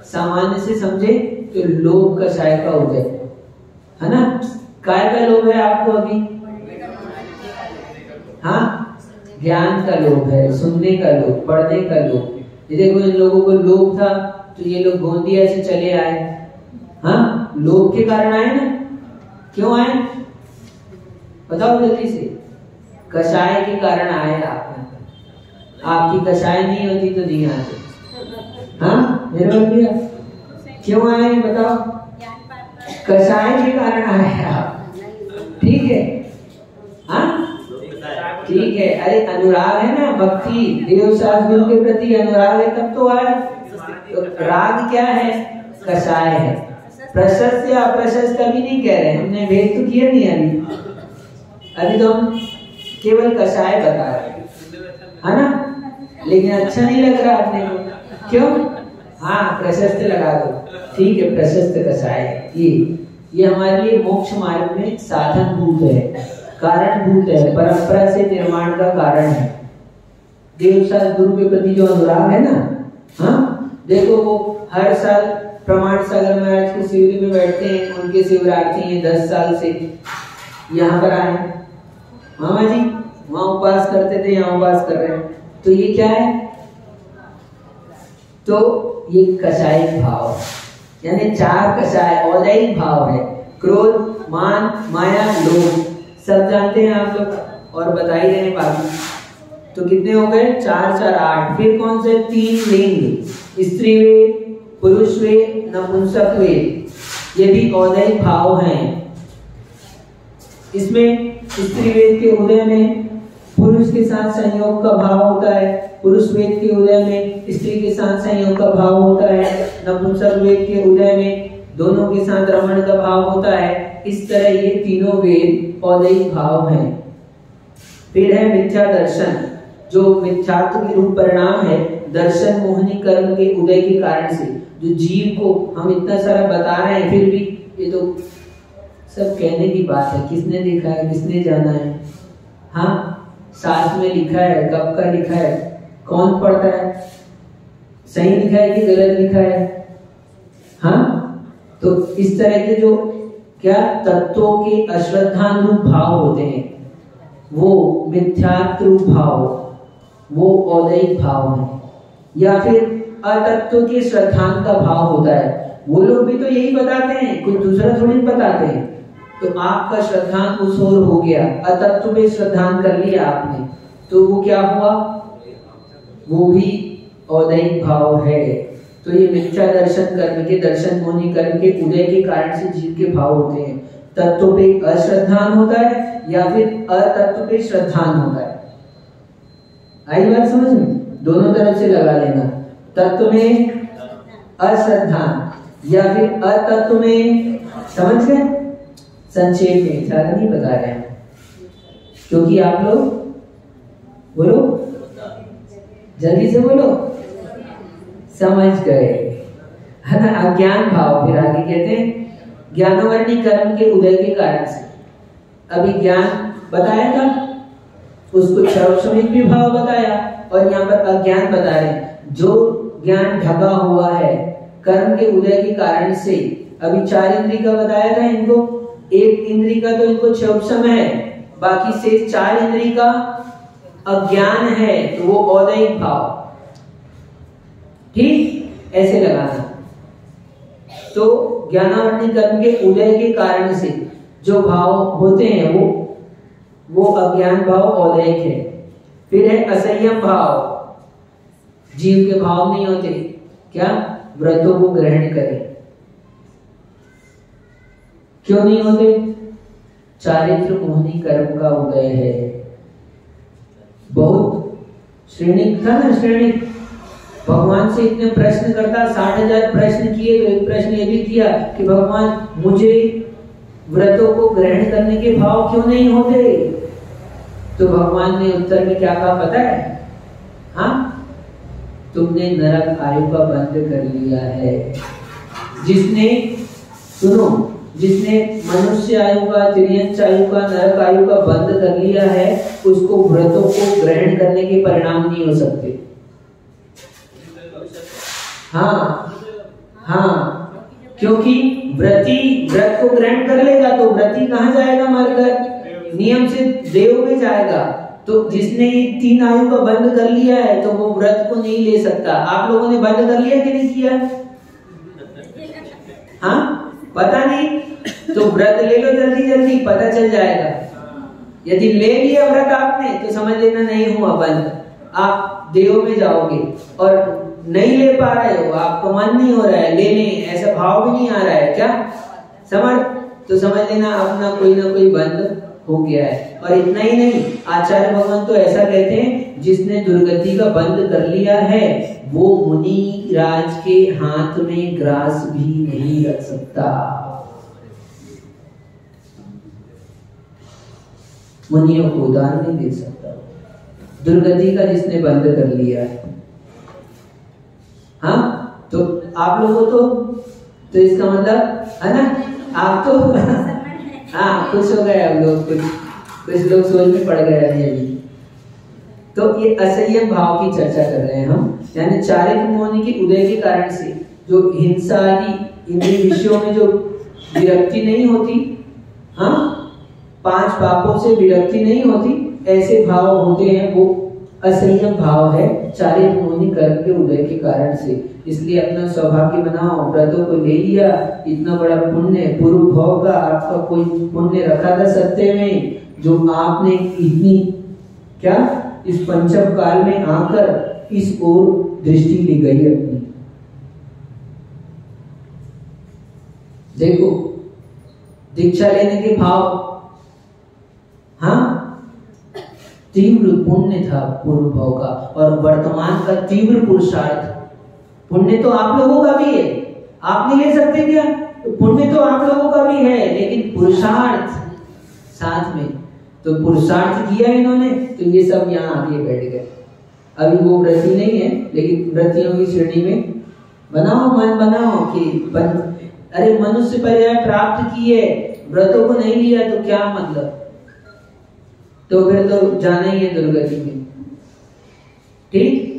सामान्य से समझे तो लोभ कषाय का उदय है ना। काय का लोभ है आपको अभी? हाँ, ज्ञान का लोभ है, सुनने का लोभ, पढ़ने का लोभ। देखो, इन लोगों को लोभ था तो ये लोग गोंदिया से चले आए। हाँ, लोभ के कारण आए ना। क्यों आए बताओ जल्दी से? कषाय के कारण आए आप। आपकी कषाय नहीं होती तो नहीं आते। हाँ, मेरे भैया क्यों आए बताओ? कषाय के कारण आए आप, ठीक है? हाँ, ठीक है। अरे अनुराग है ना, भक्ति, देव शास्त्र गुरु के प्रति अनुराग है तब तो आए। तो राग क्या है? कषाय है। प्रशस्त या अप्रशस्त कभी नहीं कह रहे, हमने भेद तो किया नहीं अभी तो हम केवल कषाय बता रहे है ना। लेकिन अच्छा नहीं लग रहा आपने को, क्यों? हाँ, प्रशस्त लगा दो, ठीक है, प्रशस्त कषाय। ये हमारे लिए मोक्ष मार्ग में साधन भूत है, कारण भूत है, परंपरा से निर्माण का कारण है। देव शास्त्र गुरु के प्रति जो अनुराग है ना, हाँ, देखो वो हर साल प्रमाण सागर महाराज के शिविर में बैठते हैं, उनके शिवरार्थी हैं 10 साल से यहाँ पर आए। मामा जी वहां उपवास करते थे, यहाँ उपवास कर रहे हैं, तो ये क्या है? तो ये कषाय भाव, यानी 4 कषाय औदैहिक भाव है। क्रोध, मान, माया, लोभ, सब जानते हैं आप लोग और बता ही रहे हैं बाकी। तो कितने हो गए? 4 4 8। फिर कौन से? 3 लिंग, स्त्री वेद, पुरुष वेद, नपुंसक वेद, ये भी औदैहिक भाव हैं। इसमें स्त्री वेद के उदय में पुरुष के साथ संयोग का भाव होता है, पुरुष वेद के उदय में स्त्री के साथ संयोग का भाव होता है, नपुंसक वेद के उदय में दोनों के साथ रमण का भाव होता है। इस तरह ये तीनों वेद औदैहिक भाव हैं। फिर है मिथ्या दर्शन। जो मिथ्यात्व के रूप परिणाम है दर्शन मोहनी कर्म के उदय के कारण से, जो जीव को हम इतना सारा बता रहे हैं फिर भी ये तो सब कहने की बात है, किसने देखा है, किसने जाना है। हाँ, साथ में लिखा है, कब का लिखा है, कौन पढ़ता है, सही लिखा है कि गलत लिखा है। हाँ, तो इस तरह के जो क्या तत्वों के अश्रद्धानुरूप भाव होते हैं वो मिथ्यात्व भाव, वो औदैहिक भाव है। या फिर अतत्व के श्रद्धान का भाव होता है, वो लोग भी तो यही बताते हैं, कुछ दूसरा थोड़ी बताते हैं। तो आपका श्रद्धान उस ओर हो गया, अतत्व में श्रद्धान कर लिया आपने, तो वो क्या हुआ, वो भी औदैहिक भाव है। तो ये मिथ्या दर्शन कर्म के, दर्शन मोहनी कर्म के उदय के कारण से जीव के भाव होते हैं। तत्व पे अश्रद्धान होता है या फिर अतत्व पे श्रद्धान होता है। आई बात समझ में? दोनों तरफ से लगा लेना, तत्व में अश्रद्धान या फिर अतत्व में, समझ गए? संक्षेप में, ज्यादा नहीं बता रहे हैं क्योंकि आप लोग बोलो, जल्दी से बोलो, समझ गए है ना। अज्ञान भाव फिर आगे कहते हैं ज्ञानवर्णी कर्म के उदय के कारण से। अभी ज्ञान बताया था, उसको क्षौक्षमिक भी भाव बताया और यहाँ पर अज्ञान बता रहे, जो ज्ञान ढका हुआ है कर्म के उदय के कारण से। अभी 4 इंद्रिय का बताया था इनको, 1 इंद्रिय का तो इनको क्षौक्षम है, बाकी से 4 इंद्रिय का अज्ञान है, तो वो औदैहिक भाव। ठीक, ऐसे लगाना। तो ज्ञानावर्णी कर्म के उदय के कारण से जो भाव होते हैं वो अज्ञान भाव औदैहिक है। फिर है असंयम भाव, जीव के भाव नहीं होते, क्या व्रतों को ग्रहण करें, क्यों नहीं होते? चारित्र मोहनी कर्म का उदय है। बहुत श्रेणिक था ना, श्रेणिक भगवान से इतने प्रश्न करता, 60,000 प्रश्न किए तो एक प्रश्न ये भी किया कि भगवान मुझे व्रतों को ग्रहण करने के भाव क्यों नहीं होते? तो भगवान ने उत्तर में क्या कहा पता है? हाँ, तुमने नरक आयु का बंद कर लिया है। जिसने, सुनो, जिसने मनुष्य आयु का, तिर्यंच आयु का, नरक आयु का बंद कर लिया है, उसको व्रतों को ग्रहण करने के परिणाम नहीं हो सकते। हाँ हाँ, क्योंकि व्रती व्रत को ग्रहण कर लेगा तो व्रती कहाँ जाएगा? मरकर नियम से देव में जाएगा। तो जिसने 3 आयु का बंद कर लिया है तो वो व्रत को नहीं ले सकता। आप लोगों ने बंद कर लिया कि नहीं किया? हाँ, पता नहीं, तो व्रत ले लो जल्दी जल्दी, पता चल जाएगा। यदि ले लिया व्रत आपने तो समझ लेना नहीं हुआ बंद, आप देव में जाओगे। और नहीं ले पा रहे हो, आपको मन नहीं हो रहा है लेने, ऐसा भाव भी नहीं आ रहा है क्या, समझ, तो समझ लेना अपना कोई ना कोई बंद हो गया है। और इतना ही नहीं, आचार्य भगवान तो ऐसा कहते हैं, जिसने दुर्गति का बंद कर लिया है वो मुनि राज के हाथ में ग्रास भी नहीं रख सकता। मुनियों को दान नहीं दे सकता, दुर्गति का जिसने बंद कर लिया है। हाँ, तो आप लोगों तो इसका मतलब है ना, आप तो हाँ खुश हो गए, अब लोग कुछ लोग सोच में पड़ गए अभी। तो ये असंयम भाव की चर्चा कर रहे हैं हम, यानी चारित्र मोहनी के उदय के कारण से जो हिंसा आदि इंद्रिय विषयों में जो विरक्ति नहीं होती, हाँ 5 पापों से विरक्ति नहीं होती, ऐसे भाव होते हैं, वो असंयम भाव है चारित्र मोहनी कर्म के उदय के कारण से। इसलिए अपना सौभाग्य बनाओ, व्रतों को ले लिया, इतना बड़ा पुण्य पूर्व भाव का आपका कोई पुण्य रखा था सत्य में, जो आपने इतनी क्या इस पंचम काल में आकर इस ओर दृष्टि ली गई अपनी। देखो दीक्षा लेने के भाव, हाँ तीव्र पुण्य था पूर्व भाव का, और वर्तमान का तीव्र पुरुषार्थ। पुण्य तो आप लोगों का भी है, आप नहीं ले सकते क्या? तो पुण्य तो आप लोगों का भी है, लेकिन पुरुषार्थ साथ में, तो पुरुषार्थ किया इन्होंने, तो ये सब यहाँ आके बैठ गए। अभी वो व्रती नहीं है, लेकिन व्रतियों की श्रेणी में बनाओ, मन बनाओ कि अरे मनुष्य पर्याय प्राप्त किए, व्रतों को नहीं लिया तो क्या मतलब, तो फिर तो जाना ही है दुर्गति में। ठीक,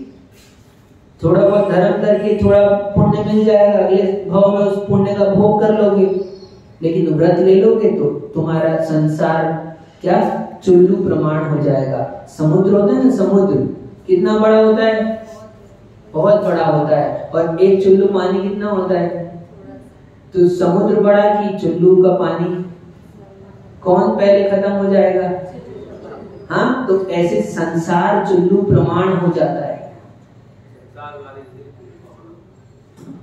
थोड़ा बहुत धर्म करके थोड़ा पुण्य मिल जाएगा, अगले भाव में उस पुण्य का भोग कर लोगे, लेकिन व्रत ले लोगे तो तुम्हारा संसार क्या चुल्लू प्रमाण हो जाएगा। समुद्र होता है ना, समुद्र कितना बड़ा होता है, बहुत बड़ा होता है, और एक चुल्लू पानी कितना होता है, तो समुद्र बड़ा कि चुल्लू का पानी, कौन पहले खत्म हो जाएगा। हाँ, तो ऐसे संसार चुल्लू प्रमाण हो जाता है।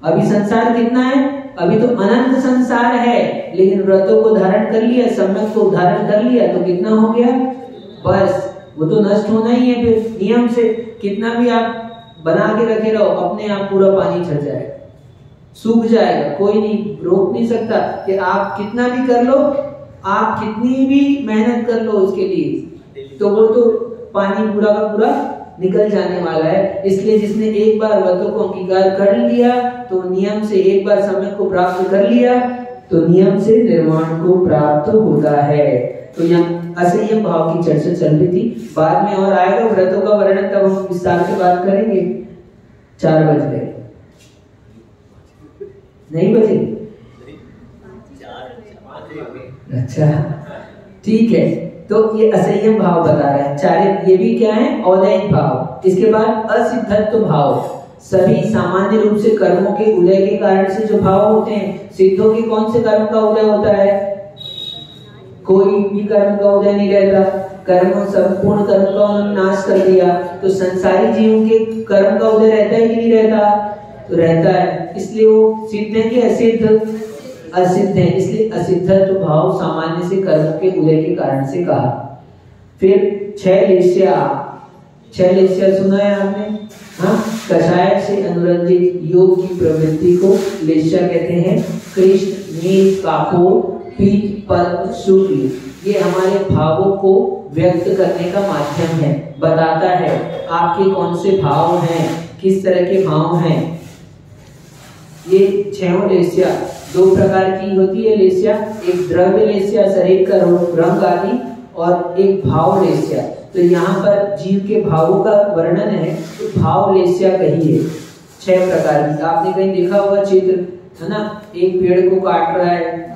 अभी संसार कितना है, अभी तो अनंत संसार है, लेकिन व्रतों को धारण कर लिया, सम्यक को धारण कर लिया तो कितना हो गया, बस वो तो नष्ट होना ही है। फिर नियम से कितना भी आप बना के रखे रहो, अपने आप पूरा पानी छट जाएगा, सूख जाएगा, कोई नहीं रोक नहीं सकता कि आप कितना भी कर लो, आप कितनी भी मेहनत कर लो उसके लिए, तो वो तो पानी पूरा का पूरा निकल जाने वाला है। इसलिए जिसने एक बार व्रतों को अंगीकार कर लिया तो नियम से, एक बार समय को प्राप्त कर लिया तो नियम से निर्वाण को प्राप्त होता है। तो यहाँ असंयम भाव की चर्चा चल रही थी, बाद में और आएगा व्रतों का वर्णन, तब हम विस्तार से बात करेंगे। 4 बज गए, नहीं बजे? अच्छा ठीक है, तो ये असंयम भाव बता रहे हैं। चारित, ये भी क्या है, औदैहिक भाव। इसके बाद असिद्धत्व भाव, सभी सामान्य रूप से कर्मों के उदय के कारण से जो भाव होते हैं, सिद्धों के कौन से कर्म का उदय होता है, कोई भी कर्म का उदय नहीं रहता, कर्म संपूर्ण कर्म का उन्होंने नाश कर दिया, तो संसारी जीवों के कर्म का उदय रहता है कि नहीं रहता, तो रहता है। इसलिए वो सिद्ध है कि असिद्ध, असिद्ध है, इसलिए असिद्धत्व भाव सामान्य से कर्मों के उदय के कारण से कहा। फिर 6 लेस्या, 6 लेस्या सुना है आपने, हाँ, कषाय से अनुरंजित योग की प्रवृत्ति को लेस्या कहते हैं। कृष्ण, नील, काकोर, पीत, पद्म, शुक्ल, ये हमारे भावों को व्यक्त करने का माध्यम है, बताता है आपके कौन से भाव हैं, किस तरह के भाव हैं। ये 6 लेस्या 2 प्रकार की होती है लेस्या, एक द्रव्य लेस्या शरीर का रंग आदि, और एक भाव लेस्या। तो यहाँ पर जीव के भावों का वर्णन है, तो भाव लेस्या कही है 6 प्रकार की। आपने कहीं देखा होगा चित्र, है ना, एक पेड़ को काट रहा है,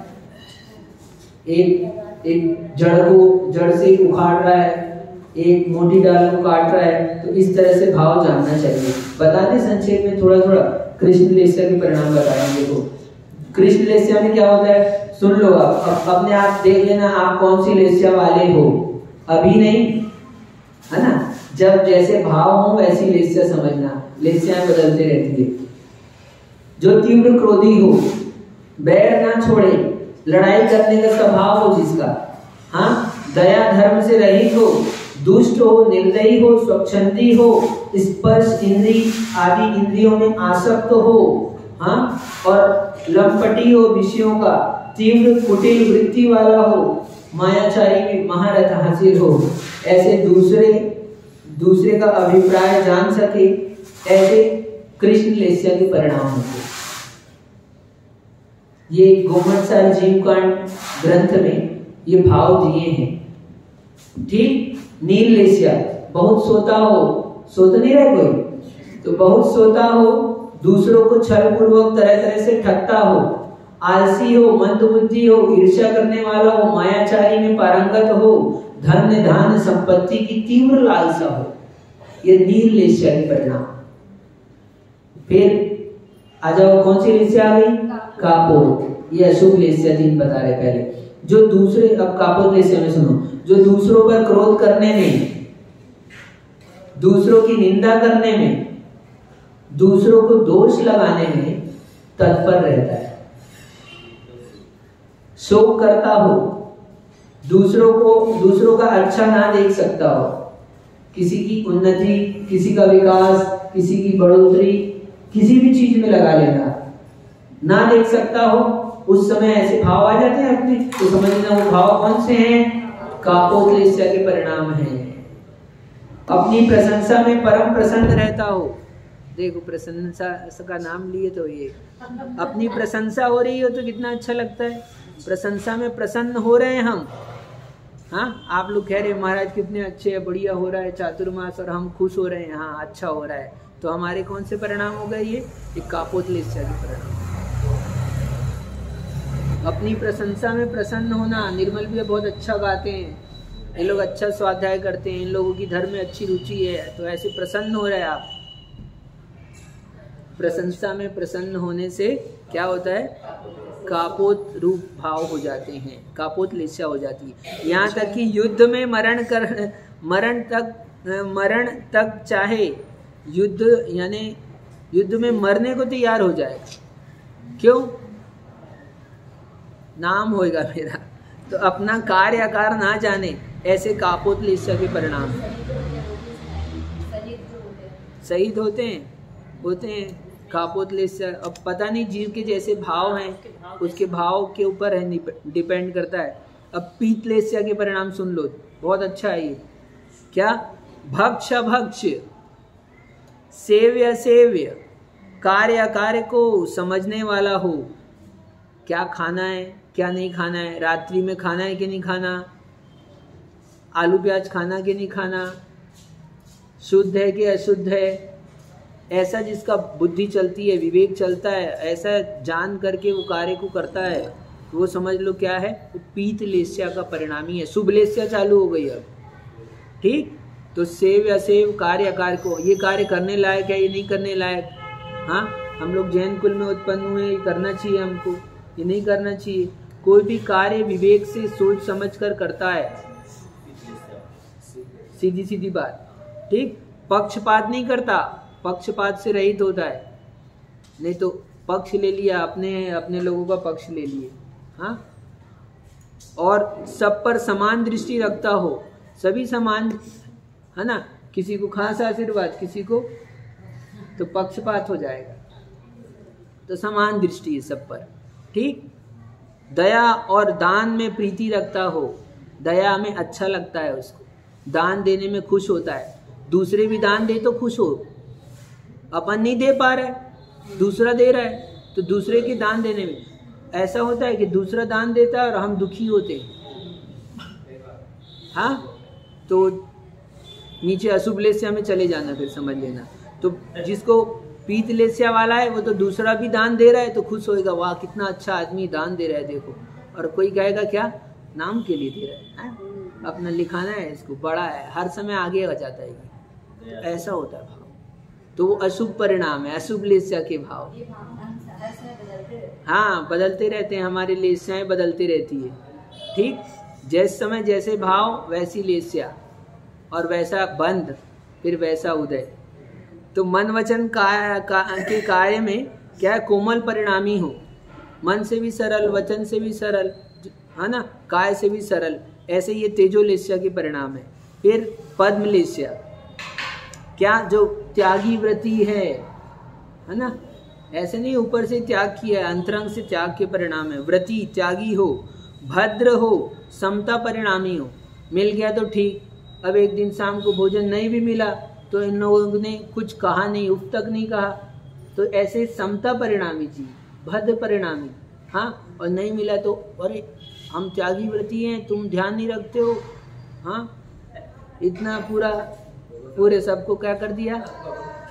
एक जड़ से उखाड़ रहा है, एक मोटी डाल को काट रहा है, तो इस तरह से भाव जानना चाहिए। बताते संक्षेप में थोड़ा थोड़ा कृष्ण लेस्या के परिणाम बताएंगे। देखो कृष्ण लेस्या में क्या होता है, सुन लो आप, अपने आप देख लेना आप कौन सी लेस्या वाले हो, अभी नहीं, है ना, जब जैसे भाव हो वैसी लेस्या समझना, लेस्याएं बदलते रहती है। जो तीव्र क्रोधी हो, बैर ना छोड़े, लड़ाई करने का स्वभाव हो जिसका, हाँ, दया धर्म से रहित हो, दुष्ट हो, निर्दयी हो, स्वच्छंदी हो, स्पर्श इंद्री आदि इंद्रियों में आसक्त हो, हाँ, और लंपटी हो विषयों का, तीव्र कुटिल वृत्ति वाला हो, मायाचारी में महारथ हासिल हो, ऐसे दूसरे का अभिप्राय जान सके, ऐसे कृष्ण लेस्या के परिणाम होते। ये गोमटसार जीवकांड ग्रंथ में ये भाव दिए हैं। ठीक, नील लेस्या, बहुत सोता हो, सोता नहीं रहे कोई, तो बहुत सोता हो, दूसरों को छल पूर्वक तरह तरह से ठगता हो, आलसी हो, मंदबुद्धि हो, ईर्ष्या करने वाला हो, मायाचारी में पारंगत हो, धन धान संपत्ति की तीव्र लालसा हो, ये नील लेस्या के परिणाम। फिर आ जाओ, कौन सी लेस्या आ गई, कापोर, ये अशुभ लेस्या 3 बता रहे पहले। जो दूसरे, अब कापोर लेस्या में सुनो, जो दूसरों पर क्रोध करने में, दूसरों की निंदा करने में, दूसरों को दोष लगाने में तत्पर रहता है, शोक करता हो, दूसरों का अच्छा ना देख सकता हो, किसी की उन्नति, किसी का विकास, किसी की बढ़ोतरी, किसी भी चीज में लगा लेना ना देख सकता हो, उस समय ऐसे भाव आ जाते हैं अपने, तो समझना वो भाव कौन से हैं, कापोर लेस्या के परिणाम हैं। अपनी प्रशंसा में परम प्रसन्न रहता हो। देखो प्रशंसा का नाम लिए तो ये अपनी प्रशंसा हो रही हो तो कितना अच्छा लगता है। प्रशंसा में प्रसन्न हो रहे हैं हम। हाँ, आप लोग कह रहे हैं महाराज कितने अच्छे हैं, बढ़िया हो रहा है चातुर्मास, और हम खुश हो रहे हैं, हाँ अच्छा हो रहा है। तो हमारे कौन से परिणाम हो गए? ये कापोतलेस्या के परिणाम। अपनी प्रशंसा में प्रसन्न होना। निर्मल भी बहुत अच्छा गाते हैं, ये लोग अच्छा स्वाध्याय करते हैं, इन लोगों की धर्म में अच्छी रुचि है, तो ऐसे प्रसन्न हो रहे हैं आप। प्रशंसा में प्रसन्न होने से क्या होता है? कापोत रूप भाव हो जाते हैं, कापोतलेस्या हो जाती है। यहाँ तक कि युद्ध में मरण तक चाहे युद्ध यानी युद्ध में मरने को तैयार हो जाए। क्यों? नाम होएगा मेरा, तो अपना कार्य आकार ना जाने, ऐसे कापोतलेस्या के परिणाम है। शहीद होते हैं कापोतलेस्या। अब पता नहीं जीव के जैसे भाव हैं, उसके भाव के ऊपर है, डिपेंड करता है। अब पीतलेस्या के परिणाम सुन लो, बहुत अच्छा है ये। क्या? भक्ष भक्ष, सेव्य सेव्य, कार्य अकार्य को समझने वाला हो। क्या खाना है, क्या नहीं खाना है, रात्रि में खाना है कि नहीं खाना, आलू प्याज खाना कि नहीं खाना, शुद्ध है कि अशुद्ध है, ऐसा जिसका बुद्धि चलती है, विवेक चलता है, ऐसा जान करके वो कार्य को करता है, वो समझ लो क्या है, वो पीतलेस्या का परिणामी है। शुभलेस्या चालू हो गई अब। ठीक, तो सेव असेव, कार्य अकार्य को, ये कार्य करने लायक है, ये नहीं करने लायक। हाँ, हम लोग जैन कुल में उत्पन्न हुए, ये करना चाहिए हमको, ये नहीं करना चाहिए। कोई भी कार्य विवेक से सोच समझ कर करता है, सीधी सीधी बात। ठीक, पक्षपात नहीं करता, पक्षपात से रहित होता है। नहीं तो पक्ष ले लिया, अपने लोगों का पक्ष ले लिए। हाँ, और सब पर समान दृष्टि रखता हो, सभी समान है ना, किसी को खास आशीर्वाद, किसी को तो पक्षपात हो जाएगा। तो समान दृष्टि है सब पर। ठीक, दया और दान में प्रीति रखता हो, दया में अच्छा लगता है उसको, दान देने में खुश होता है। दूसरे भी दान दे तो खुश हो, अपन नहीं दे पा रहे, दूसरा दे रहा है, तो दूसरे के दान देने में ऐसा होता है कि दूसरा दान देता है और हम दुखी होते हैं। हाँ, तो नीचे अशुभलेस्या में चले जाना, फिर समझ लेना। तो जिसको पीतलेस्या वाला है वो तो दूसरा भी दान दे रहा है तो खुश होएगा, वाह कितना अच्छा आदमी दान दे रहा है देखो। और कोई कहेगा क्या, नाम के लिए दे रहा है, अपना लिखाना है, इसको बड़ा है, हर समय आगे आ जाता है ये, ऐसा होता है भाव। तो वो अशुभ परिणाम है, अशुभलेस्या के भाव। हाँ, बदलते रहते हैं, हमारी लेस्याएं बदलती रहती है। ठीक, जैसे समय जैसे भाव वैसी लेस्या, और वैसा बंध फिर वैसा उदय। तो मन वचन के कार्य में क्या कोमल परिणामी हो, मन से भी सरल, वचन से भी सरल, है ना, काय से भी सरल, ऐसे ये तेजोलेस्या के परिणाम है। फिर पद्मलेस्या, क्या जो त्यागी व्रती है ना, ऐसे नहीं ऊपर से त्याग किया है, अंतरंग से त्याग के परिणाम है। व्रती, त्यागी हो, भद्र हो, समता परिणामी हो। मिल गया तो ठीक, अब एक दिन शाम को भोजन नहीं भी मिला तो इन लोगों ने कुछ कहा नहीं, उफ तक नहीं कहा, तो ऐसे समता परिणामी चीज, भद्र परिणामी। हाँ, और नहीं मिला तो अरे हम त्यागी व्रती हैं, तुम ध्यान नहीं रखते हो। हाँ, इतना पूरे सबको क्या कर दिया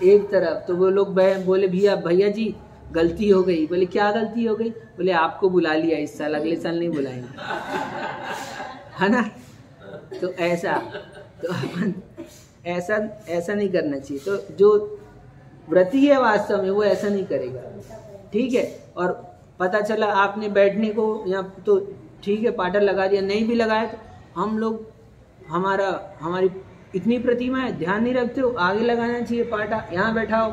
एक तरफ। तो वो लोग बोले भैया जी गलती हो गई। बोले क्या गलती हो गई? बोले आपको बुला लिया इस साल, अगले साल नहीं बुलाएंगे, है ना। तो ऐसा तो ऐसा नहीं करना चाहिए। तो जो व्रती है वास्तव में वो ऐसा नहीं करेगा, ठीक है। और पता चला आपने बैठने को यहाँ तो ठीक है पाटर लगा दिया, नहीं भी लगाया तो हम लोग हमारी इतनी प्रतिमा है, ध्यान नहीं रखते हो, आगे लगाना चाहिए पाटा, यहाँ बैठाओ।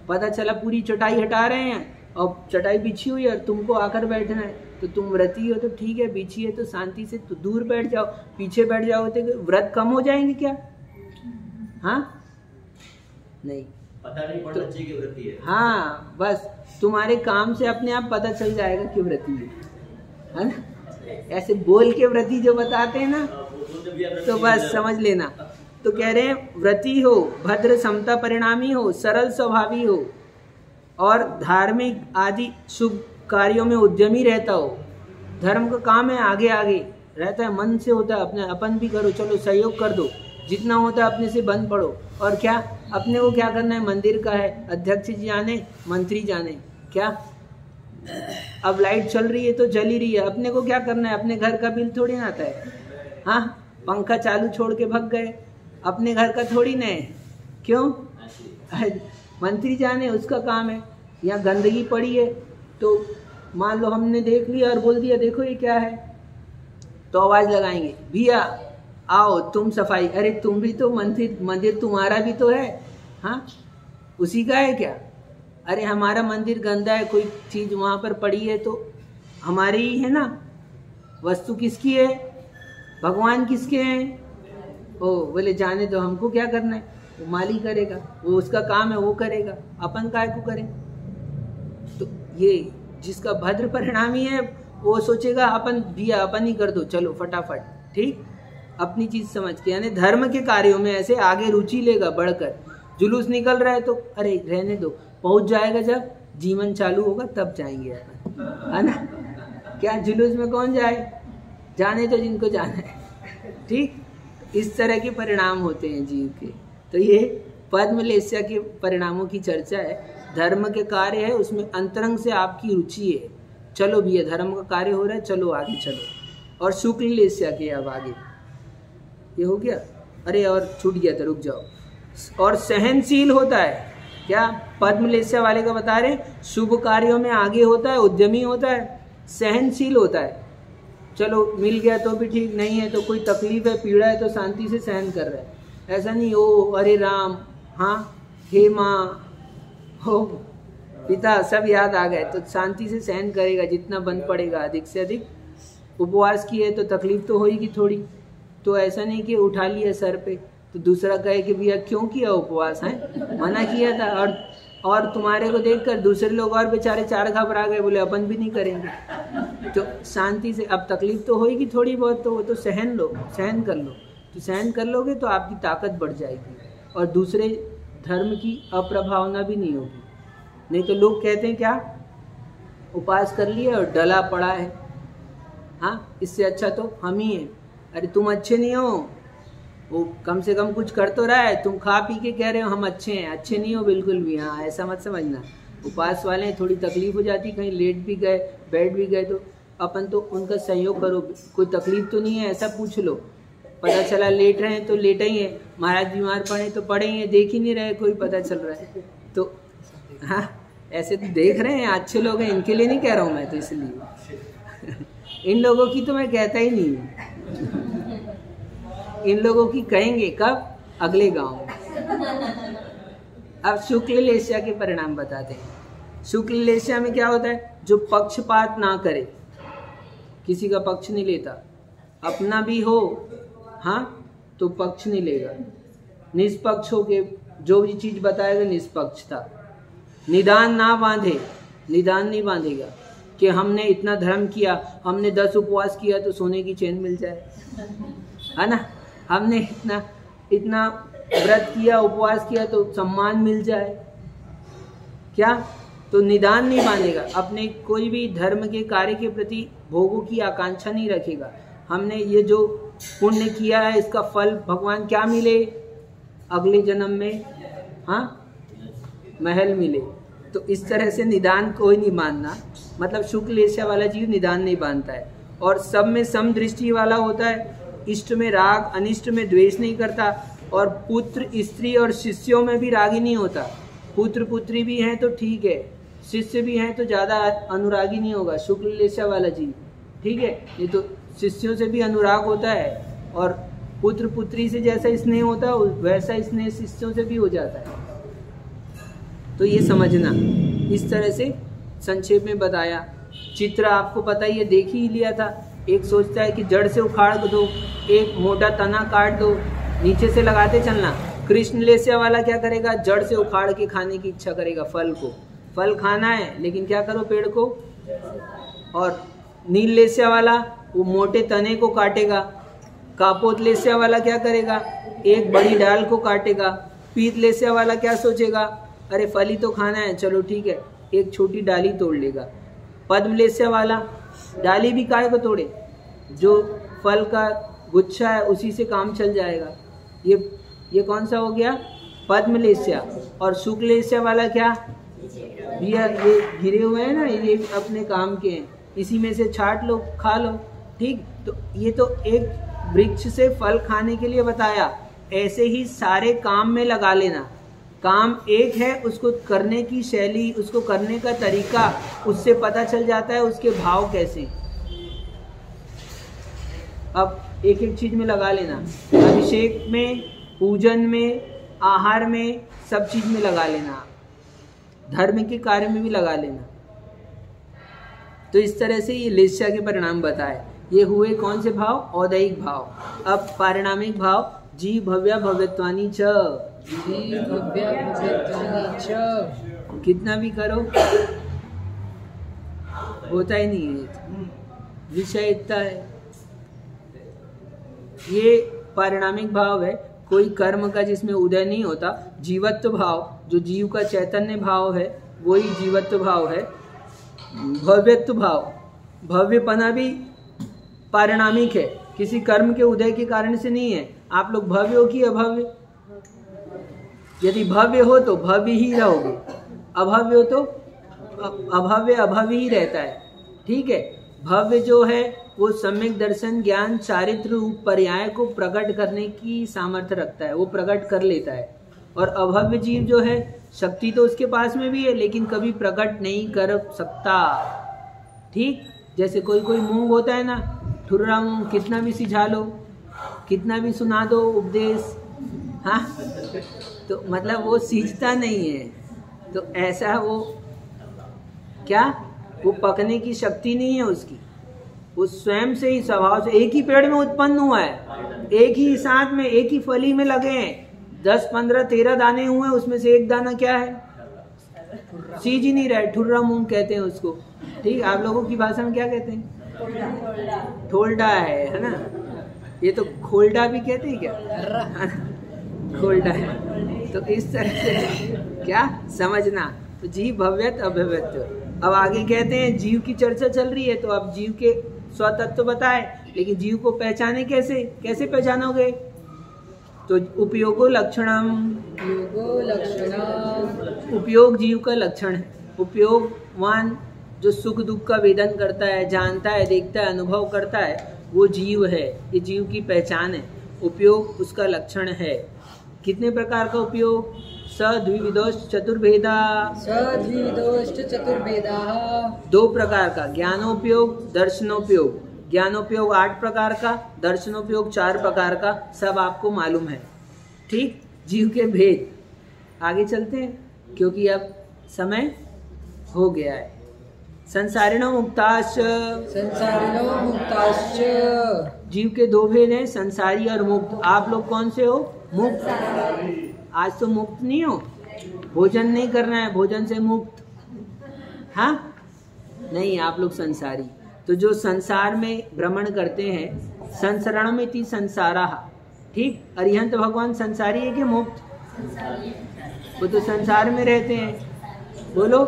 पता चला पूरी चटाई हटा रहे हैं और चटाई बिछी हुई है और तुमको आकर बैठना है, तो तुम व्रती हो तो ठीक है, बिछी है तो शांति से तो दूर बैठ जाओ, पीछे बैठ जाओ तो व्रत कम हो जाएंगे क्या? हाँ नहीं, पता नहीं पड़ना चाहिए कि व्रती है। हाँ, बस तुम्हारे काम से अपने आप पता चल जाएगा कि व्रती है ना। ऐसे बोल के व्रती जो बताते हैं ना, तो बस समझ लेना तो कह रहे हैं व्रती हो, भद्र समता परिणामी हो, सरल स्वभावी हो और धार्मिक आदि शुभ कार्यों में उद्यमी रहता हो। धर्म का काम है आगे आगे रहता है, मन से होता है, अपने अपन भी करो, चलो सहयोग कर दो, जितना होता है अपने से बंद पड़ो। और क्या अपने को क्या करना है, मंदिर का है, अध्यक्ष जी जाने, मंत्री जाने, क्या अब लाइट चल रही है तो जल ही रही है, अपने को क्या करना है, अपने घर का बिल थोड़ी ना आता है। हाँ, पंखा चालू छोड़ के भग गए, अपने घर का थोड़ी ना है, क्यों? मंत्री जाने, उसका काम है। यहाँ गंदगी पड़ी है तो मान लो हमने देख लिया और बोल दिया देखो ये क्या है, तो आवाज लगाएंगे भैया आओ तुम सफाई, अरे तुम भी तो मंदिर तुम्हारा भी तो है, हाँ उसी का है क्या? अरे हमारा मंदिर गंदा है, कोई चीज वहां पर पड़ी है तो हमारी ही है ना, वस्तु किसकी है, भगवान किसके हैं? ओ बोले जाने दो, हमको क्या करना है, वो माली करेगा, वो उसका काम है, वो करेगा, अपन काय को करें? तो ये जिसका भद्र परिणामी है वो सोचेगा अपन भैया अपन ही कर दो, चलो फटाफट, ठीक, अपनी चीज समझ के, यानी धर्म के कार्यों में ऐसे आगे रुचि लेगा बढ़कर। जुलूस निकल रहा है तो अरे रहने दो, पहुंच जाएगा जब जीवन चालू होगा तब जाएंगे अपन, है ना? क्या जुलूस में कौन जाए, जाने तो जिनको जाना है, ठीक। इस तरह के परिणाम होते हैं जीव के। तो ये पद्मलेस्या के परिणामों की चर्चा है। धर्म के कार्य है, उसमें अंतरंग से आपकी रुचि है, चलो भैया धर्म का कार्य हो रहा है, चलो आगे चलो। और शुक्ल लेस्या के अब आगे ये हो गया, अरे और छूट गया था, रुक जाओ। और सहनशील होता है, क्या पद्मलेस्या वाले का बता रहे, शुभ कार्यों में आगे होता है, उद्यमी होता है, सहनशील होता है। चलो मिल गया तो भी ठीक, नहीं है तो कोई तकलीफ है, पीड़ा है तो शांति से सहन कर रहा है, ऐसा नहीं ओ अरे राम, हाँ हे माँ, हो पिता, सब याद आ गए तो शांति से सहन करेगा, जितना बन पड़ेगा अधिक से अधिक। उपवास किए तो तकलीफ तो होगी थोड़ी, तो ऐसा नहीं कि उठा लिया सर पे तो दूसरा कहे कि भैया क्यों किया उपवास, है मना किया था, और तुम्हारे को देखकर दूसरे लोग और बेचारे चार घबरा गए, बोले अपन भी नहीं करेंगे। तो शांति से, अब तकलीफ तो होगी थोड़ी बहुत, तो वो तो सहन लो, सहन कर लो, तो सहन कर लोगे तो आपकी ताकत बढ़ जाएगी और दूसरे धर्म की अप्रभावना भी नहीं होगी। नहीं तो लोग कहते हैं क्या, उपास कर लिया और डला पड़ा है, हाँ इससे अच्छा तो हम ही हैं। अरे तुम अच्छे नहीं हो, वो कम से कम कुछ कर तो रहा है, तुम खा पी के कह रहे हो हम अच्छे हैं, अच्छे नहीं हो बिल्कुल भी, हाँ ऐसा मत समझना। उपास वाले हैं, थोड़ी तकलीफ हो जाती, कहीं लेट भी गए बैठ भी गए तो अपन तो उनका सहयोग करो, कोई तकलीफ तो नहीं है ऐसा पूछ लो। पता चला लेट रहे हैं तो लेटा ही है, महाराज बीमार पड़े तो पड़े ही है, देख ही नहीं रहे, कोई पता चल रहा है तो हाँ ऐसे तो देख रहे हैं, अच्छे लोग हैं, इनके लिए नहीं कह रहा हूँ मैं, तो इसलिए इन लोगों की तो मैं कहता ही नहीं हूँ। इन लोगों की कहेंगे कब, अगले गांव में। अब शुक्ल लेस्या के परिणाम बताते हैं। शुक्ल लेस्या में क्या होता है, जो पक्षपात ना करे, किसी का पक्ष नहीं लेता, अपना भी हो हाँ तो पक्ष नहीं लेगा, निष्पक्ष हो के जो भी चीज बताएगा निष्पक्ष था। निदान ना बांधे, निदान नहीं बांधेगा कि हमने इतना धर्म किया, हमने 10 उपवास किया तो सोने की चैन मिल जाए, है ना, हमने इतना व्रत किया, उपवास किया तो सम्मान मिल जाए, क्या, तो निदान नहीं बांधेगा, अपने कोई भी धर्म के कार्य के प्रति भोगों की आकांक्षा नहीं रखेगा। हमने ये जो पुण्य किया है इसका फल भगवान क्या मिले, अगले जन्म में हाँ महल मिले। तो इस तरह से निदान कोई नहीं बांधना, मतलब शुक्ल लेस्या वाला जीव निदान नहीं बांधता है। और सब में सम दृष्टि वाला होता है, इष्ट में राग अनिष्ट में द्वेष नहीं करता, और पुत्र स्त्री और शिष्यों में भी रागी नहीं होता। पुत्र पुत्री भी हैं तो ठीक है, शिष्य भी हैं तो ज़्यादा अनुरागी नहीं होगा शुक्ल लेस्या वाला जीव, ठीक है। ये तो शिष्यों से भी अनुराग होता है, और पुत्र पुत्री से जैसा स्नेह होता है वैसा स्नेह शिष्यों से भी हो जाता है। तो ये समझना, इस तरह से संक्षेप में बताया। चित्र आपको पता ही है, देख ही लिया था। एक सोचता है कि जड़ से उखाड़ दो, एक मोटा तना काट दो, नीचे से लगाते चलना। कृष्ण लेस्या वाला क्या करेगा, जड़ से उखाड़ के खाने की इच्छा करेगा, फल को, फल खाना है लेकिन क्या करो पेड़ को। और नील लेस्या वाला वो मोटे तने को काटेगा, कापोतलेस्या वाला क्या करेगा, एक बड़ी डाल को काटेगा। पीतलेस्या वाला क्या सोचेगा, अरे फल ही तो खाना है, चलो ठीक है, एक छोटी डाली तोड़ लेगा। पद्मलेस्या वाला डाली भी काहे को तोड़े, जो फल का गुच्छा है उसी से काम चल जाएगा। ये कौन सा हो गया, पद्मलेस्या। और शुक्लेस्या वाला क्या, भैया ये गिरे हुए हैं ना, ये अपने काम के हैं, इसी में से छाट लो खा लो, ठीक। तो ये तो एक वृक्ष से फल खाने के लिए बताया। ऐसे ही सारे काम में लगा लेना, काम एक है, उसको करने की शैली, उसको करने का तरीका, उससे पता चल जाता है उसके भाव कैसे। अब एक एक चीज में लगा लेना, अभिषेक में, पूजन में, आहार में, सब चीज में लगा लेना, धर्म के कार्य में भी लगा लेना। तो इस तरह से ये लेस्या के परिणाम बताए। ये हुए कौन से भाव, औदैहिक भाव। अब पारिणामिक भाव, जी भव्या भव्यत्वानि च, जी भव्या भव्यत्वानि च, कितना भी करो होता ही नहीं है, विषय इतना है। ये पारिणामिक भाव है, कोई कर्म का जिसमें उदय नहीं होता। जीवत्व भाव, जो जीव का चैतन्य भाव है वही जीवत्व भाव है। भव्यत्व भाव, भव्यपना भी पारिणामिक है, किसी कर्म के उदय के कारण से नहीं है। आप लोग भव्य हो कि अभव्य, यदि भव्य हो तो भव्य ही रहोगे, अभव्य हो तो अभव्य अभव्य ही रहता है, ठीक है। भव्य जो है वो सम्यक दर्शन, ज्ञान, चारित्र रूप पर्याय को प्रकट करने की सामर्थ्य रखता है, वो प्रकट कर लेता है। और अभव्य जीव जो है, शक्ति तो उसके पास में भी है लेकिन कभी प्रकट नहीं कर सकता, ठीक। जैसे कोई कोई मूंग होता है ना, ठुर्रा मूंग, कितना भी सिझा लो, कितना भी सुना दो उपदेश, हाँ, तो मतलब वो सींचता नहीं है। तो ऐसा वो क्या, वो पकने की शक्ति नहीं है उसकी, वो स्वयं से ही स्वभाव से एक ही पेड़ में उत्पन्न हुआ है, एक ही साथ में एक ही फली में लगे हैं, 10, 15, 13 दाने हुए हैं, उसमें से एक दाना क्या है, सींच ही नहीं रहा है, ठुर्रा मूंग कहते हैं उसको, ठीक। आप लोगों की भाषा में क्या कहते हैं, ठोल्डा है ना। ये तो खोल्डा भी कहते हैं क्या, खोल्डा है। तो इस तरह से क्या समझना, तो जीव भव्यत अभव्यत्व। अब आगे कहते हैं जीव की चर्चा चल रही है, तो अब जीव के स्वतत्व बताए, लेकिन जीव को पहचाने कैसे, कैसे पहचानोगे, तो उपयोगो लक्षणम, उपयोग जीव का लक्षण है। उपयोगवान जो सुख दुख का वेदन करता है, जानता है, देखता है, अनुभव करता है, वो जीव है, ये जीव की पहचान है। उपयोग उसका लक्षण है। कितने प्रकार का उपयोग, सद्विविदोष चतुर्भेदा, सद्विविदोष चतुर्भेदा, 2 प्रकार का, ज्ञानोपयोग, दर्शनोपयोग। ज्ञानोपयोग 8 प्रकार का, दर्शनोपयोग 4 प्रकार का, सब आपको मालूम है, ठीक। जीव के भेद आगे चलते हैं क्योंकि अब समय हो गया है। संसारिणो मुक्ताश्च, संसारिणो मुक्ताश्च, जीव के 2 भेद हैं, संसारी और मुक्त। आप लोग कौन से हो, मुक्त। आज तो मुक्त नहीं हो, भोजन नहीं करना है, भोजन से मुक्त, हाँ नहीं, आप लोग संसारी। तो जो संसार में भ्रमण करते हैं, संसरणमिति संसाराः, ठीक। अरिहंत भगवान संसारी है कि मुक्त, वो तो संसार में रहते हैं, बोलो।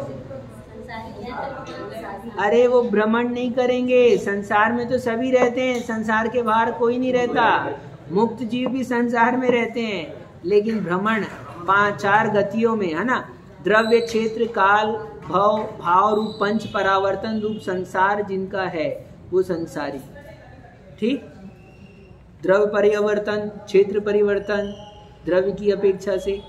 अरे वो भ्रमण नहीं करेंगे, संसार में तो सभी रहते हैं, संसार के बाहर कोई नहीं रहता। मुक्त जीव भी संसार में रहते हैं, लेकिन भ्रमण 5-4 गतियों में, है ना। द्रव्य, क्षेत्र, काल, भव, भाव रूप 5 परावर्तन रूप संसार जिनका है वो संसारी, ठीक। द्रव्य परिवर्तन, क्षेत्र परिवर्तन, द्रव्य की अपेक्षा से।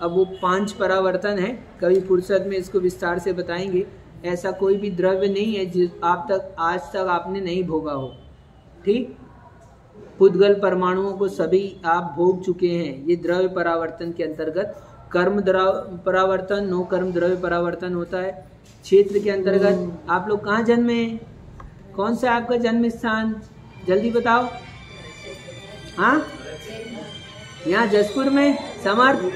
अब वो 5 परावर्तन है, कभी फुर्सत में इसको विस्तार से बताएंगे। ऐसा कोई भी द्रव्य नहीं है जिस आज तक आपने नहीं भोगा हो, ठीक। पुद्गल परमाणुओं को सभी आप भोग चुके हैं, ये द्रव्य परावर्तन के अंतर्गत। कर्म द्रव्य परावर्तन, नो कर्म द्रव्य परावर्तन होता है। क्षेत्र के अंतर्गत आप लोग कहाँ जन्मे हैं, कौन सा आपका जन्म स्थान, जल्दी बताओ। हाँ, यहाँ जसपुर में, समर्थ।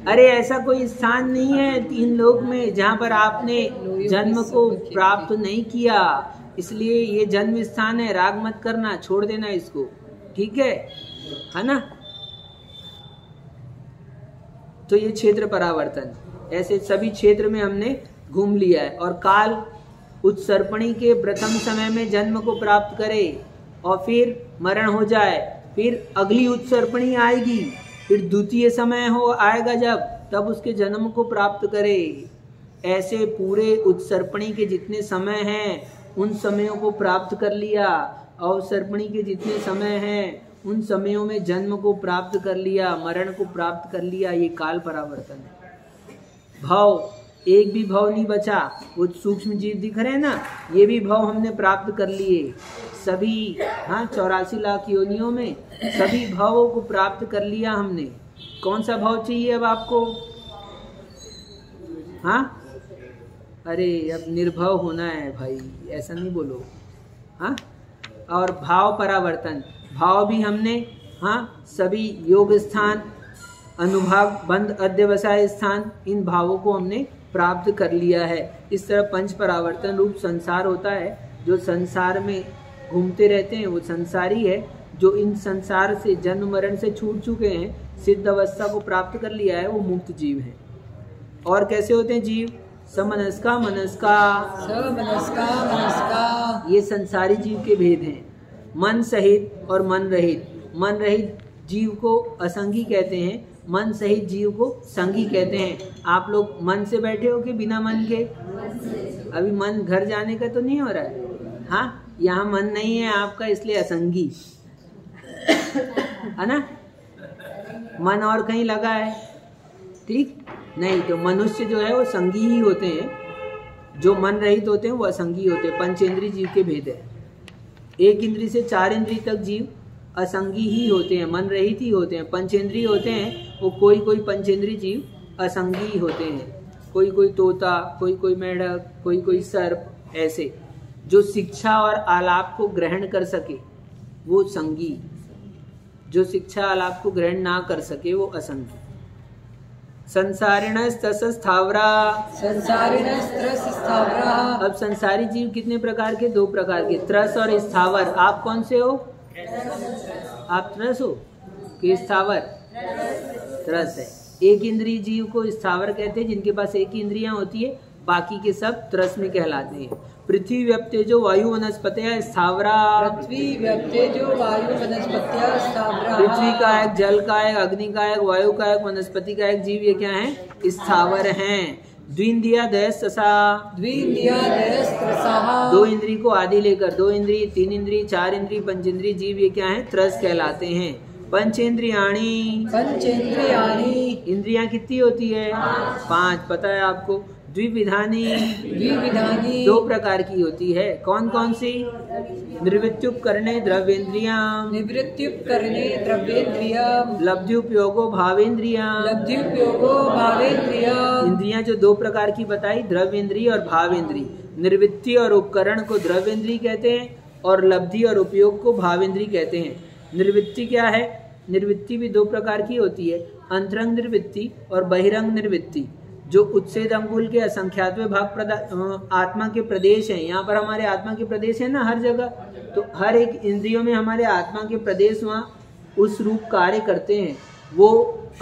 अरे ऐसा कोई स्थान नहीं है 3 लोक में जहाँ पर आपने जन्म को प्राप्त नहीं किया, इसलिए ये जन्म स्थान है, राग मत करना, छोड़ देना इसको, ठीक है ना। तो ये क्षेत्र परावर्तन, ऐसे सभी क्षेत्र में हमने घूम लिया है। और काल उत्सर्पणी के प्रथम समय में जन्म को प्राप्त करे और फिर मरण हो जाए, फिर अगली उत्सर्पणी आएगी, फिर द्वितीय समय हो आएगा जब, तब उसके जन्म को प्राप्त करे। ऐसे पूरे उत्सर्पणी के जितने समय हैं उन समयों को प्राप्त कर लिया, अवसर्पणी के जितने समय हैं उन समयों में जन्म को प्राप्त कर लिया, मरण को प्राप्त कर लिया। ये काल परावर्तन है। भाव, एक भी भाव नहीं बचा। वो सूक्ष्म जीव दिख रहे हैं ना, ये भी भाव हमने प्राप्त कर लिए सभी। 84 लाख योनियों में सभी भावों को प्राप्त कर लिया हमने। कौन सा भाव चाहिए अब आपको? अरे अब निर्भव होना है भाई, ऐसा नहीं बोलो। और भाव परावर्तन, भाव भी हमने सभी योग स्थान, अनुभाग, बंध, अध्यवसाय स्थान, इन भावों को हमने प्राप्त कर लिया है। इस तरह पंच परावर्तन रूप संसार होता है। जो संसार में घूमते रहते हैं वो संसारी है। जो इन संसार से, जन्म मरण से छूट चुके हैं, सिद्ध अवस्था को प्राप्त कर लिया है, वो मुक्त जीव है। और कैसे होते हैं जीव? समनस्का, मनस्का, ये संसारी जीव के भेद हैं। मन सहित और मन रहित। मन रहित जीव को असंगी कहते हैं, मन सहित जीव को संगी कहते हैं। आप लोग मन से बैठे हो कि बिना मन के? अभी मन घर जाने का तो नहीं हो रहा है। यहाँ मन नहीं है आपका, इसलिए असंगी है ना। मन और कहीं लगा है, ठीक नहीं। तो मनुष्य जो है वो संगी ही होते हैं। जो मन रहित होते हैं वो असंगी होते हैं। पंचेंद्रिय जीव के भेद है। एक इंद्री से 4 इंद्री तक जीव असंगी ही होते हैं, मन रहित ही होते हैं। पंचेंद्रिय होते हैं वो कोई पंचेंद्रिय जीव असंगी होते हैं। कोई तोता, कोई मेढक, कोई सर्प, ऐसे जो शिक्षा और आलाप को ग्रहण कर सके वो संगी, जो शिक्षा आलाप को ग्रहण ना कर सके वो असंगी। संसारिणस्तस स्थावरा, अब संसारी जीव कितने प्रकार के? 2 प्रकार के, त्रस और स्थावर। आप कौन से हो? आप त्रस हो कि स्थावर? त्रस है। एक इंद्रिय जीव को स्थावर कहते हैं, जिनके पास एक ही इंद्रियां होती है, बाकी के सब त्रस में कहलाते हैं। पृथ्वी व्यप्तेजो वायु वनस्पतयः स्थावरा, पृथ्वी व्यप्तेजो वायु वनस्पतयः स्थावरा। पृथ्वी का एक, जल का एक, अग्नि का एक, वायु का एक, वनस्पति का एक जीव, ये क्या है? स्थावर हैं। द्विंद्रिया दयस्तसा, 2 इंद्री को आदि लेकर, 2 इंद्री, 3 इंद्री, 4 इंद्री, पंचेंद्रिय जीव, ये क्या है? त्रस कहलाते हैं। पंचेंद्रियाणी, इंद्रियां कितनी होती है? 5, पता है आपको। द्विविधानी, 2 प्रकार की होती है। कौन कौन सी? निवृत्त्युपकरणे द्रव्येन्द्रियां, लब्ध्युपयोगो भावेन्द्रियां। इंद्रियां जो 2 प्रकार की बताई, द्रव्येन्द्रिय और भावेन्द्रिय। निवृत्ति और उपकरण को द्रव्येन्द्रिय कहते हैं और लब्धि और उपयोग को भावेन्द्रिय कहते हैं। निवृत्ति क्या है? निवृत्ति भी 2 प्रकार की होती है, अंतरंग निवृत्ति और बहिरंग निवृत्ति। जो उच्छेद अंगुल के असंख्यातवे भाग आत्मा के प्रदेश हैं, यहाँ पर हमारे आत्मा के प्रदेश है ना हर जगह, तो हर एक इंद्रियों में हमारे आत्मा के प्रदेश वहाँ उस रूप कार्य करते हैं, वो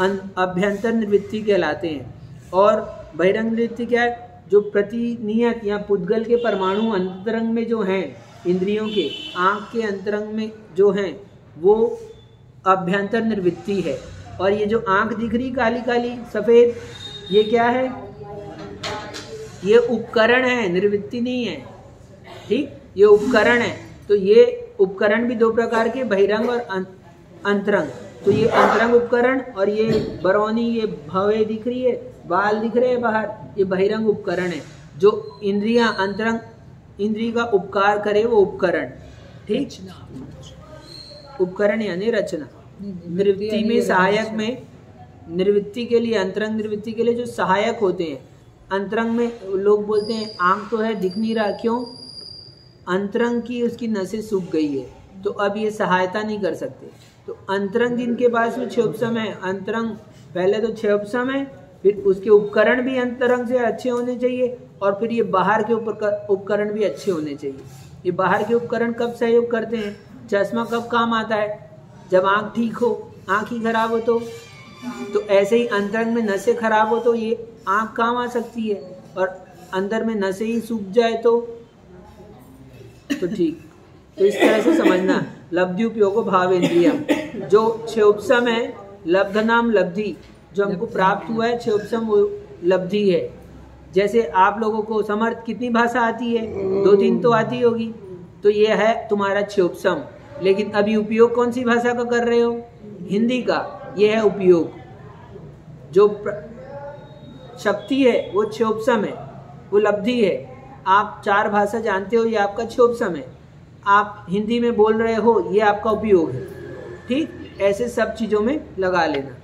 अभ्यंतर निवृत्ति कहलाते हैं। और बहिरंग निवृत्ति क्या है? जो प्रतिनियत या पुद्गल के परमाणु अंतरंग में जो हैं, इंद्रियों के आँख के अंतरंग में जो हैं, वो अभ्यंतर निवृत्ति है। और ये जो आँख दिख रही काली काली सफ़ेद, ये क्या है? ये उपकरण है, निवृत्ति नहीं है, ठीक। ये उपकरण है। तो ये उपकरण भी 2 प्रकार के, बहिरंग और अंतरंग। तो ये अंतरंग उपकरण, और ये बरौनी, ये भवे दिख रही है, बाल दिख रहे हैं बाहर, ये बहिरंग उपकरण है। जो इंद्रियां अंतरंग इंद्रिय का उपकार करे वो उपकरण, ठीक। उपकरण यानी रचना। निवृत्ति में सहायक में, निवृत्ति के लिए, अंतरंग निवृत्ति के लिए जो सहायक होते हैं, अंतरंग में लोग बोलते हैं आंख तो है दिख नहीं रहा, क्यों? अंतरंग की उसकी नसें सूख गई है, तो अब ये सहायता नहीं कर सकते। तो अंतरंग जिनके पास में 6 उपशम है, अंतरंग पहले तो 6 उपशम है, फिर उसके उपकरण भी अंतरंग से अच्छे होने चाहिए, और फिर ये बाहर के उपकरण भी अच्छे होने चाहिए। ये बाहर के उपकरण कब सहयोग करते हैं? चश्मा कब काम आता है? जब आँख ठीक हो, आँख ही खराब हो तो ऐसे ही अंतरंग में नसें खराब हो तो ये आँख काम आ सकती है, और अंदर में नसें ही सूख जाए तो ठीक। तो इस तरह से समझना। लब्धि उपयोगो भावेंद्रियम, जो क्षोभसम है, लब्ध नाम लब्धि, जो हमको प्राप्त हुआ है क्षोभसम वो लब्धि है। जैसे आप लोगों को समर्थ कितनी भाषा आती है? 2-3 तो आती होगी, तो ये है तुम्हारा क्षोभसम। लेकिन अभी उपयोग कौन सी भाषा का कर रहे हो? हिंदी का। ये है उपयोग। जो शक्ति है वो क्षोभसम है, वो लब्धि है। आप 4 भाषा जानते हो, ये आपका क्षोभसम है। आप हिंदी में बोल रहे हो, ये आपका उपयोग है। ठीक, ऐसे सब चीजों में लगा लेना।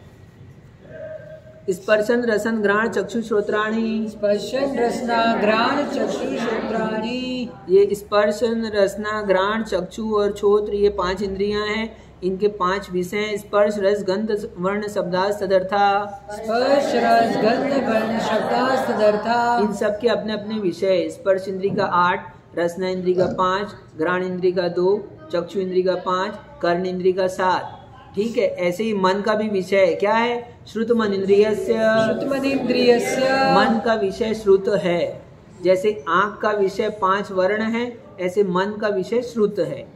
स्पर्शन रसन घ्राण चक्षु श्रोत्राणि, स्पर्शन रसना घ्राण चक्षु श्रोत्राणि। ये स्पर्शन रसना घ्राण चक्षु और श्रोत्र, ये 5 इंद्रियां हैं। इनके 5 विषय हैं। स्पर्श रस गंध वर्ण शब्दास तदर्था। स्पर्श रस गंध वर्ण शब्दास तदर्था। इन सब के अपने अपने विषय है। स्पर्श इंद्री का 8, रसना इंद्री का 5, घ्राण इंद्री का 2, चक्षु इंद्री का 5, कर्ण इंद्री का 7। ठीक है, ऐसे ही मन का भी विषय है। क्या है? श्रुत मन इंद्रियस्य। श्रुत मन इंद्रियस्य। मन का विषय श्रुत है। जैसे आँख का विषय 5 वर्ण है, ऐसे मन का विषय श्रुत है।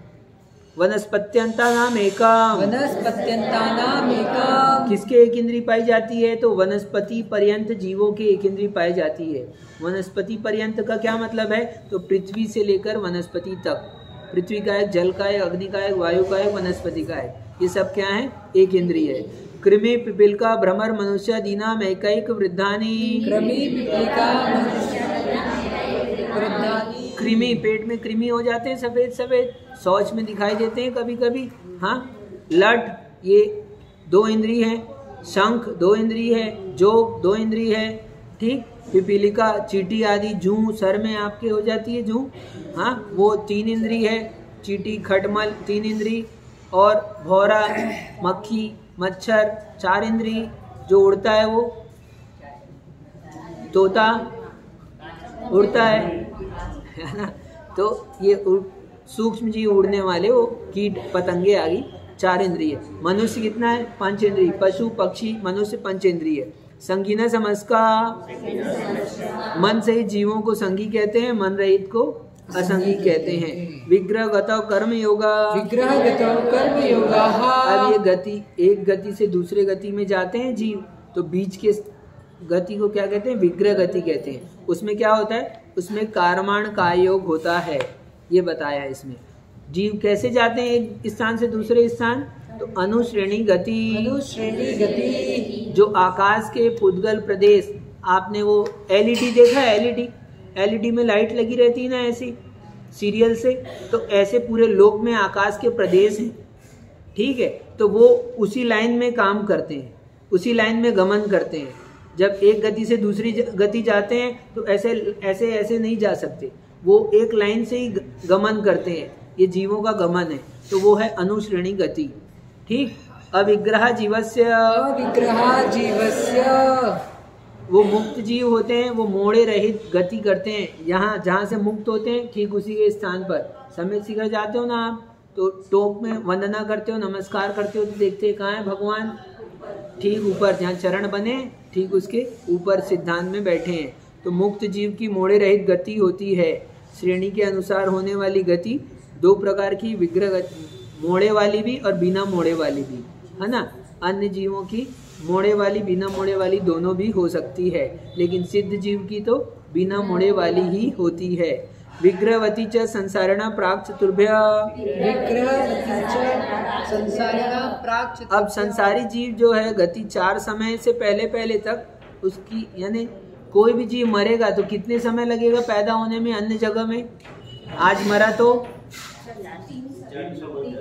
वनस्पत्यंतानाम एकम। वनस्पत्यंतानाम एकम। किसके एक इंद्री पाई जाती है? तो वनस्पति पर्यंत जीवों के एक इंद्री पाई जाती है। वनस्पति पर्यंत का क्या मतलब है? तो पृथ्वी से लेकर वनस्पति तक। पृथ्वी का एक, जल का एक, अग्नि का एक, वायु का एक, वनस्पति का एक, ये सब क्या है? एक इंद्रिय है। कृमि पिपीलिका भ्रमर मनुष्य दीनाम एकैक वृद्धानि। कृमि पिपीलिका मनुष्य वृद्धानि। कृमि, पेट में कृमि हो जाते हैं सफेद सफेद, शौच में दिखाई देते हैं कभी कभी। हाँ, लट, ये 2 इंद्री है। शंख 2 इंद्री है। जोग 2 इंद्री है। ठीक, पिपीलिका, चींटी आदि, जूं सर में आपके हो जाती है जूं, हाँ, वो 3 इंद्री है। चींटी, खटमल 3 इंद्री, और भौरा, मक्खी, मच्छर 4 इंद्री। जो उड़ता है वो तोता उड़ता है ना। तो ये सूक्ष्म जीव उड़ने वाले वो कीट पतंगे आ गई, 4 इंद्रिय। मनुष्य कितना है? 5 इंद्रिय। पशु पक्षी मनुष्य 5 इंद्रिय। संगीना समस्का, मन से ही जीवों को संगी कहते हैं, मन रहित को असंगी कहते हैं। विग्रह गतौ कर्म योगा। विग्रह गतौ कर्म योगा। अब ये गति, एक गति से दूसरे गति में जाते हैं जीव, तो बीच के गति को क्या कहते हैं? विग्रह गति कहते हैं। उसमें क्या होता है? उसमें कारमाण काय योग होता है, ये बताया इसमें। जीव कैसे जाते हैं एक स्थान से दूसरे स्थान? तो अनुश्रेणी गति। अनुश्रेणी गति। जो आकाश के पुद्गल प्रदेश, आपने वो एलईडी देखा है? एलईडी में लाइट लगी रहती है ना ऐसी सीरियल से, तो ऐसे पूरे लोक में आकाश के प्रदेश हैं। ठीक है, तो वो उसी लाइन में काम करते हैं, उसी लाइन में गमन करते हैं। जब एक गति से दूसरी गति जाते हैं तो ऐसे नहीं जा सकते, वो एक लाइन से ही गमन करते हैं। ये जीवों का गमन है, तो वो है अनुश्रेणी गति। ठीक, अविग्रह जीवस्य। अविग्रह जीवस्य। वो मुक्त जीव होते हैं, वो मोड़े रहित गति करते हैं। यहाँ जहाँ से मुक्त होते हैं ठीक उसी के स्थान पर। समय शिखर जाते हो ना आप, तो टोक में वंदना करते हो, नमस्कार करते हो, तो देखते हैं कहाँ है भगवान? ठीक ऊपर, जहाँ चरण बने ठीक उसके ऊपर सिद्धांत में बैठे हैं। तो मुक्त जीव की मोड़े रहित गति होती है। श्रेणी के अनुसार होने वाली गति 2 प्रकार की, विग्रह गति, मोड़े वाली भी और बिना मोड़े वाली भी, है ना। अन्य जीवों की मोड़े वाली, बिना मोड़े वाली दोनों भी हो सकती है, लेकिन सिद्ध जीव की तो बिना मोड़े वाली ही होती है। विग्रहवती च संसारणा प्राक चतुर्भ्य। अब संसारी जीव जो है गति 4 समय से पहले तक उसकी, यानी कोई भी जीव मरेगा तो कितने समय लगेगा पैदा होने में अन्य जगह में? आज मरा तो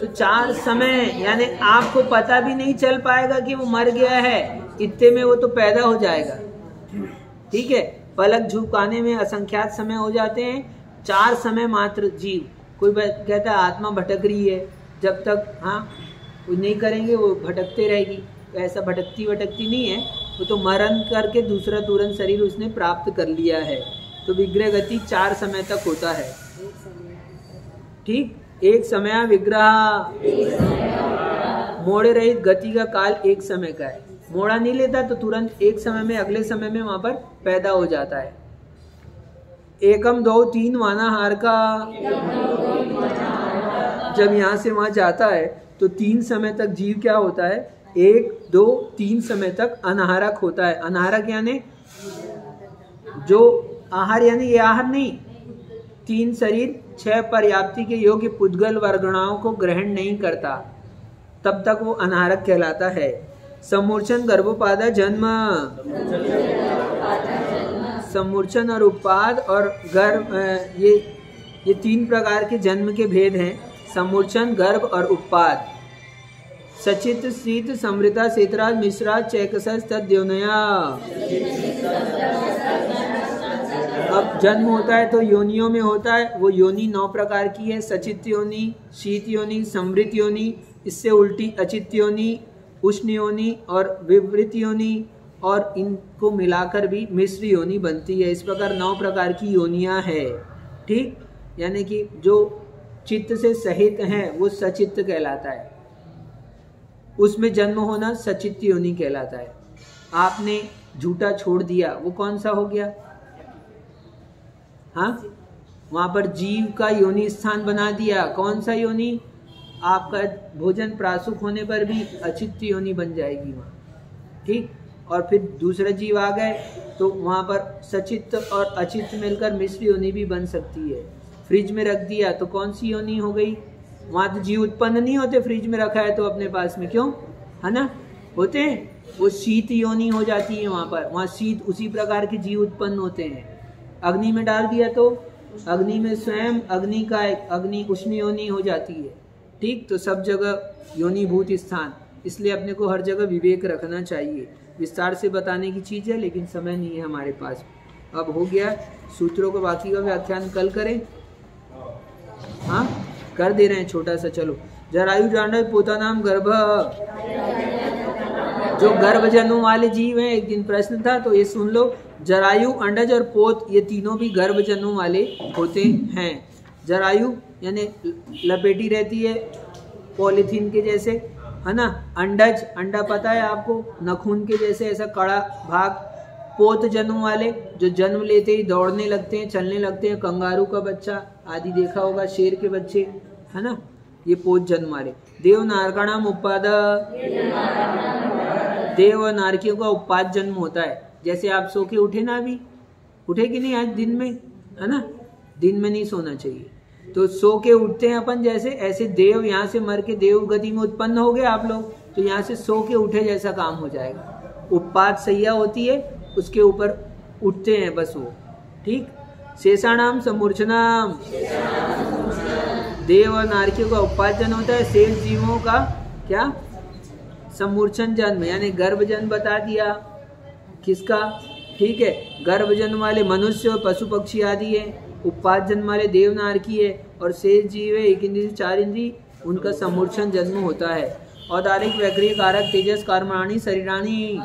4 समय, यानी आपको पता भी नहीं चल पाएगा कि वो मर गया है, इतने में वो तो पैदा हो जाएगा। ठीक है, पलक झुकाने में असंख्यात समय हो जाते हैं। 4 समय मात्र जीव। कोई कहता है आत्मा भटक रही है, जब तक वो नहीं करेंगे वो भटकते रहेगी। तो ऐसा भटकती नहीं है, वो तो मरण करके दूसरा तुरंत शरीर उसने प्राप्त कर लिया है। तो विग्रह गति 4 समय तक होता है। ठीक, एक समय विग्रह मोड़े रहित गति का काल एक समय का है। मोड़ा नहीं लेता तो तुरंत एक समय में अगले समय में वहां पर पैदा हो जाता है। एकम दो तीन वानाहार का जब यहाँ से वहां जाता है तो 3 समय तक जीव क्या होता है, 1 2 3 समय तक अनाहारक होता है। अनाहारक यानी जो आहार यानी ये आहार नहीं, 3 शरीर 6 पर्याप्ति के योग्य पुद्गल वर्गणाओं को ग्रहण नहीं करता, तब तक वो अनाहारक कहलाता है। समूर्छन गर्भोपादा जन्म, समूर्छन और उपाद और गर्भ, ये 3 प्रकार के जन्म के भेद हैं, समूर्छन गर्भ और उपाद। सचित शीत समृता सेतराज मिश्रा चैकसस तद्योनया। अब जन्म होता है तो योनियों में होता है, वो योनि 9 प्रकार की है, सचित योनि, शीत योनि, समृत योनि, इससे उल्टी अचित योनि, उष्ण योनि और विवृत योनि, और इनको मिलाकर भी मिश्र योनि बनती है। इस प्रकार 9 प्रकार की योनियां है। ठीक, यानी कि जो चित्त से सहित है वो सचित्त कहलाता है, उसमें जन्म होना सचित्त योनि कहलाता है। आपने झूठा छोड़ दिया, वो कौन सा हो गया? हाँ, वहां पर जीव का योनि स्थान बना दिया, कौन सा योनि? आपका भोजन प्रासुक होने पर भी अचित्त योनि बन जाएगी वहां। ठीक, और फिर दूसरा जीव आ गए तो वहां पर सचित्त और अचित्त मिलकर मिश्र योनि भी बन सकती है। फ्रिज में रख दिया तो कौन सी योनि हो गई? वहां तो जीव उत्पन्न नहीं होते, फ्रिज में रखा है तो अपने पास में, क्यों? है ना, होते हैं, वो शीत योनि हो जाती है वहां पर, वहां शीत उसी प्रकार के जीव उत्पन्न होते हैं। अग्नि में डाल दिया तो अग्नि में स्वयं अग्नि का एक अग्नि उष्ण योनि हो जाती है। ठीक, तो सब जगह योनिभूत स्थान, इसलिए अपने को हर जगह विवेक रखना चाहिए। विस्तार से बताने की चीज है लेकिन समय नहीं है हमारे पास। अब हो गया, सूत्रों को बाकी का व्याख्यान कल करें। हाँ, कर दे रहे हैं छोटा सा। चलो, जरायु जांडव पोता नाम गर्भ, जो गर्भ जन्म वाले जीव हैं, एक दिन प्रश्न था तो ये सुन लो। जरायु, अंडज और पोत, ये तीनों भी गर्भ जन्म वाले होते हैं। जरायु यानी लपेटी रहती है पॉलीथीन के जैसे, है ना। अंडज, अंडा पता है आपको, नखून के जैसे ऐसा कड़ा भाग। पोत जन्म वाले, जो जन्म लेते ही दौड़ने लगते हैं, चलने लगते हैं, कंगारू का बच्चा आदि देखा होगा, शेर के बच्चे, है ना, ये पोत जन्म वाले। देव नारकाणाम उपाद, देव और नारकियों का उपाद जन्म होता है। जैसे आप सो के उठे ना, अभी उठे कि नहीं आज दिन में, है ना, दिन में नहीं सोना चाहिए, तो सो के उठते हैं अपन, जैसे ऐसे देव यहाँ से मर के देव गति में उत्पन्न हो गए आप लोग, तो यहाँ से सो के उठे जैसा काम हो जाएगा। उपाद सैया होती है, उसके ऊपर उठते हैं बस वो। ठीक, शेषाणाम समूर्छनाम, देव और नारकियों का उपाद जन्म होता है। शेष जीवों का क्या? समूर्छन जन्म, यानी गर्भ जन्म बता दिया किसका? ठीक है, गर्भ जन्म वाले मनुष्य और पशु पक्षी आदि है। उपाद जन्म वाले देव नारकी है, और शेष जीव है 1 इंद्रिय 4 इंद्रिय, उनका समूर्छन जन्म होता है। औदारिक वैक्रिय कारक तेजस कर्माणी शरीराणी,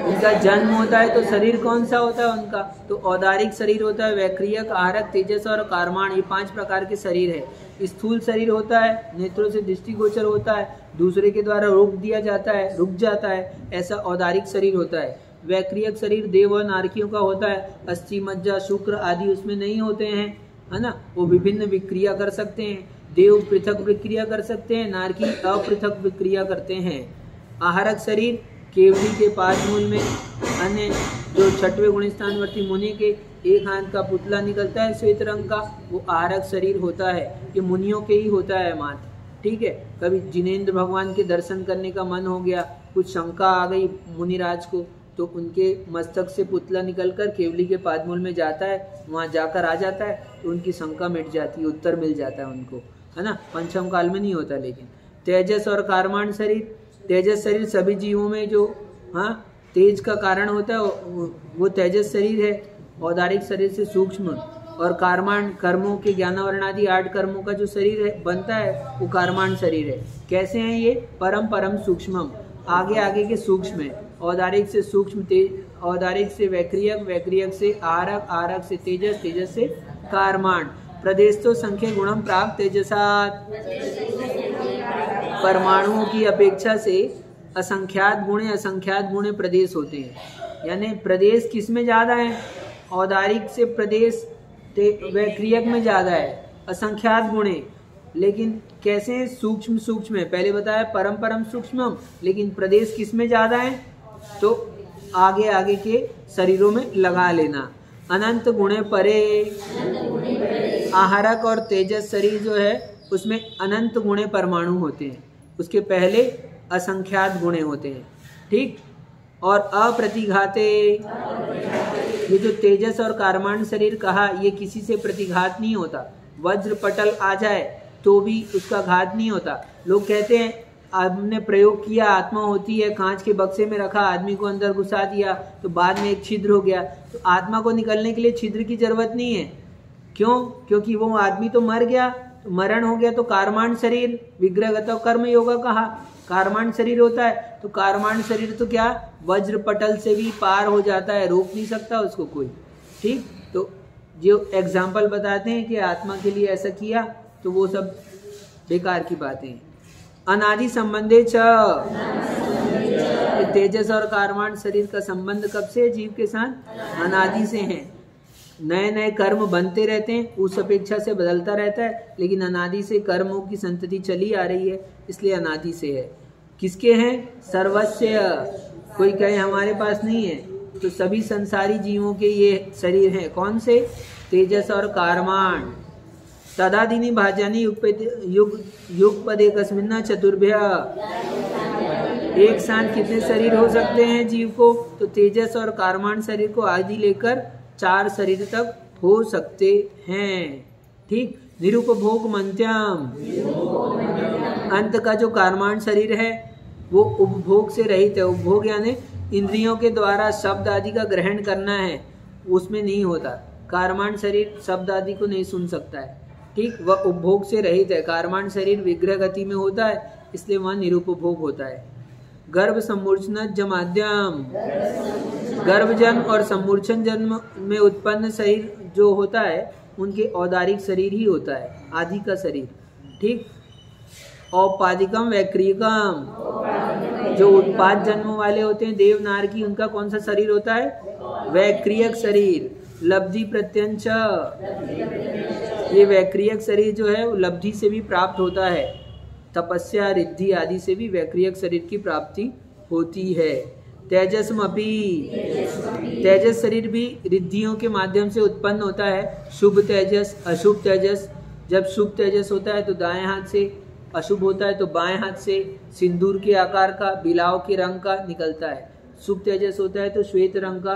उनका जन्म होता है तो शरीर कौन सा होता है उनका? तो औदारिक शरीर होता है, वैक्रिय कारक तेजस और कर्माण, ये 5 प्रकार के शरीर है। स्थूल शरीर होता है, नेत्रों से दृष्टिगोचर होता है, दूसरे के द्वारा रोक दिया जाता है, रुक जाता है, ऐसा औदारिक शरीर होता है। वैक्रियक शरीर देव और नारकियों का होता है, अस्थि मज्जा शुक्र आदि उसमें नहीं होते हैं, है ना, वो विभिन्न विक्रिया कर सकते हैं। देव पृथक विक्रिया कर सकते हैं, नारकी अपृथक विक्रिया करते हैं। आहारक शरीर केवली के पादमूल में अन्य जो 6वें गुण स्थानवर्ती मुनि के एक हाथ का पुतला निकलता है श्वेत रंग का, वो आहारक शरीर होता है। ये मुनियों के ही होता है मात्र। ठीक है, कभी जिनेंद्र भगवान के दर्शन करने का मन हो गया, कुछ शंका आ गई मुनिराज को, तो उनके मस्तक से पुतला निकलकर केवली के पादमूल में जाता है, वहाँ जाकर आ जाता है, तो उनकी शंका मिट जाती है, उत्तर मिल जाता है उनको, है ना। पंचम काल में नहीं होता। लेकिन तेजस और कारमान शरीर, तेजस शरीर सभी जीवों में जो तेज का कारण होता है वो तेजस शरीर है, औदारिक शरीर से सूक्ष्म। और कारमान कर्मों के ज्ञानावरण आदि 8 कर्मों का जो शरीर है बनता है वो कारमान शरीर है। कैसे हैं ये? परम परम सूक्ष्मम, आगे आगे के सूक्ष्म है। औदारिक से सूक्ष्म तेज, औदारिक से वैक्रियक, वैक्रियक से आरक, आरक से तेजस, तेजस से कारमान। प्रदेश तो संख्या गुणम प्राप्त तेजसात, परमाणुओं की अपेक्षा से असंख्यात गुणे प्रदेश होते हैं। यानी प्रदेश किस में ज़्यादा है? औदारिक से प्रदेश वैक्रियक में ज़्यादा है, असंख्यात गुणे। लेकिन कैसे? सूक्ष्म सूक्ष्म है, पहले बताया परम परम सूक्ष्म, लेकिन प्रदेश किस में ज़्यादा है? तो आगे आगे के शरीरों में लगा लेना। अनंत गुणे परे, आहारक और तेजस शरीर जो है उसमें अनंत गुणे परमाणु होते हैं, उसके पहले असंख्यात गुणे होते हैं। ठीक। और अप्रतिघाते, ये जो तेजस और कारमान शरीर कहा, ये किसी से प्रतिघात नहीं होता। वज्र पटल आ जाए तो भी उसका घात नहीं होता। लोग कहते हैं हमने प्रयोग किया, आत्मा होती है, कांच के बक्से में रखा, आदमी को अंदर घुसा दिया तो बाद में एक छिद्र हो गया। तो आत्मा को निकलने के लिए छिद्र की जरूरत नहीं है। क्यों? क्योंकि वो आदमी तो मर गया, तो मरण हो गया तो कारमान शरीर, विग्रहगत कर्म योगा कहा, कारमान शरीर होता है। तो कारमान शरीर तो क्या वज्र पटल से भी पार हो जाता है, रोक नहीं सकता उसको कोई। ठीक। तो जो एग्जाम्पल बताते हैं कि आत्मा के लिए ऐसा किया, तो वो सब बेकार की बातें हैं। अनादि संबंधे च, तेजस और कारमान शरीर का संबंध कब से जीव के साथ? अनादि से है। नए नए कर्म बनते रहते हैं, उस अपेक्षा से बदलता रहता है, लेकिन अनादि से कर्मों की संतति चली आ रही है, इसलिए अनादि से है। किसके हैं? सर्वस्य। कोई कहे हमारे पास नहीं है, तो सभी संसारी जीवों के ये शरीर हैं। कौन से? तेजस और कारमान। तदादीनि भाज्यानि युगपदे कस्मिन् चतुर्भ्य, एक साथ कितने शरीर हो सकते हैं जीव को? तो तेजस और कारमान शरीर को आदि लेकर 4 शरीर तक हो सकते हैं। ठीक। निरुपभोग मंत्यम, अंत का जो कारमान शरीर है वो उपभोग से रहित है। उपभोग यानी इंद्रियों के द्वारा शब्द आदि का ग्रहण करना है, उसमें नहीं होता। कारमान शरीर शब्द आदि को नहीं सुन सकता है। ठीक। वह उपभोग से रहित है। कारमान शरीर विग्रह गति में होता है, इसलिए वह निरुपभोग होता है। गर्भ सम्मूर्छन जमाद्यम, गर्भजन्म और सम्मूर्छन जन्म में उत्पन्न शरीर जो होता है उनके औदारिक शरीर ही होता है, आदि का शरीर। ठीक। औपादिकम वैक्रियकम, जो उत्पाद जन्म वाले होते हैं देव नार की, उनका कौन सा शरीर होता है? वैक्रियक शरीर। लब्धि प्रत्यंच, ये वैक्रियक शरीर जो है वो लब्धि से भी प्राप्त होता है। तपस्या रिद्धि आदि से भी वैक्रियक शरीर की प्राप्ति होती है। तेजस्मपि, तेजस शरीर भी रिद्धियों के माध्यम से उत्पन्न होता है। शुभ तेजस, अशुभ तेजस। जब शुभ तेजस होता है तो दाएं हाथ से, अशुभ होता है तो बाएं हाथ से सिंदूर के आकार का, बिलाव के रंग का निकलता है। शुभ तेजस होता है तो श्वेत रंग का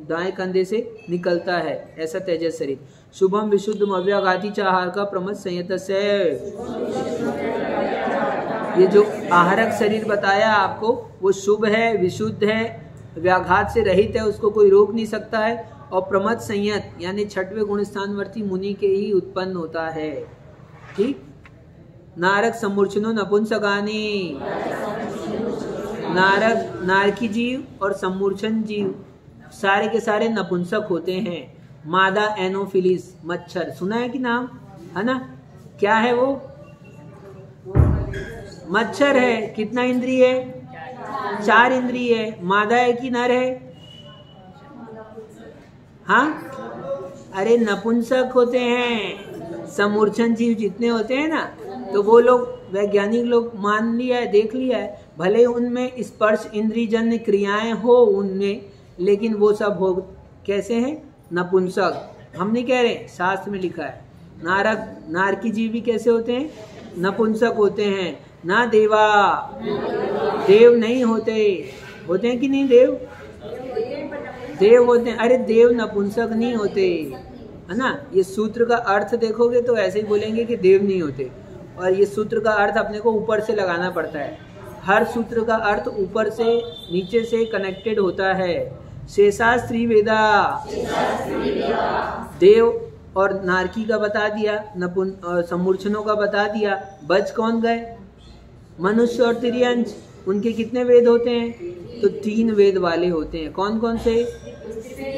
दाएं कंधे से निकलता है, ऐसा तेजस शरीर। शुभम विशुद्धम अव्याघाती च आहार का प्रमथ संयत से, ये जो आहारक शरीर बताया आपको वो शुभ है, विशुद्ध है, व्याघात से रहित है, उसको कोई रोक नहीं सकता है। और प्रमथ संयत यानी 6वें गुण स्थानवर्ती मुनि के ही उत्पन्न होता है। ठीक। नारक सम्मूर्छनो नपुंसकानि, नारक नारकी जीव और सम्मूर्छन जीव सारे के सारे नपुंसक होते हैं। मादा एनोफिलिस, मच्छर सुना है कि नाम, है ना? क्या है वो? मच्छर है। कितना इंद्रिय है? 4 इंद्रिय है। मादा है कि नर है? हाँ, अरे नपुंसक होते हैं। सम्मूर्छन जीव जितने होते हैं ना, तो वो लोग वैज्ञानिक लोग मान लिया है, देख लिया है, भले उनमें स्पर्श इंद्रियजन्य क्रियाएं हो उनमें, लेकिन वो सब हो कैसे हैं? नपुंसक। हम नहीं कह रहे, शास्त्र में लिखा है। नारक नारकी जीव भी कैसे होते हैं? नपुंसक होते हैं। ना देवा, देव नहीं होते। होते हैं कि नहीं देव? देव होते हैं। अरे देव नपुंसक नहीं होते, है ना? ये सूत्र का अर्थ देखोगे तो ऐसे ही बोलेंगे कि देव नहीं होते, और ये सूत्र का अर्थ अपने को ऊपर से लगाना पड़ता है। हर सूत्र का अर्थ ऊपर से नीचे से कनेक्टेड होता है। शेषा स्त्री वेदा, देव और नारकी का बता दिया, सम्मूर्छनों का बता दिया, बच कौन गए? मनुष्य और तिर्यंच। उनके कितने वेद होते हैं? तो 3 वेद वाले होते हैं। कौन कौन से?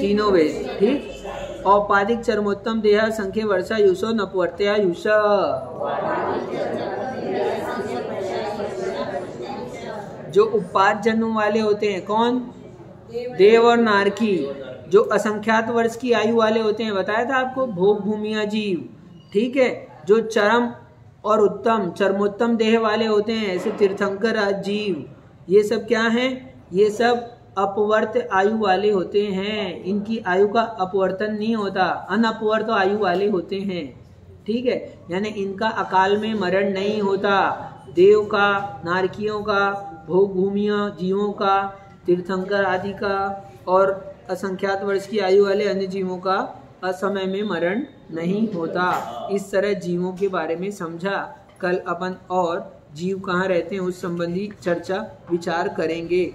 तीनों वेद। ठीक। औपादिक चरमोत्तम देह संख्य वर्षा युषो नपवर्त्या युष, जो उपात जन्म वाले होते हैं, कौन? देव और नारकी। जो असंख्यात वर्ष की आयु वाले होते हैं, बताया था आपको, भोग भूमिया जीव। ठीक है, जो चरम और उत्तम चरमोत्तम देह वाले होते हैं, ऐसे तीर्थंकर जीव, ये सब क्या हैं? ये सब अपवर्त आयु वाले होते हैं। इनकी आयु का अपवर्तन नहीं होता, अनअपवर्त आयु वाले होते हैं। ठीक है, यानी इनका अकाल में मरण नहीं होता। देव का, नारकियों का, भोग भूमियों जीवों का, तीर्थंकर आदि का और असंख्यात वर्ष की आयु वाले अन्य जीवों का असमय में मरण नहीं होता। इस तरह जीवों के बारे में समझा। कल अपन और जीव कहाँ रहते हैं उस संबंधी चर्चा विचार करेंगे।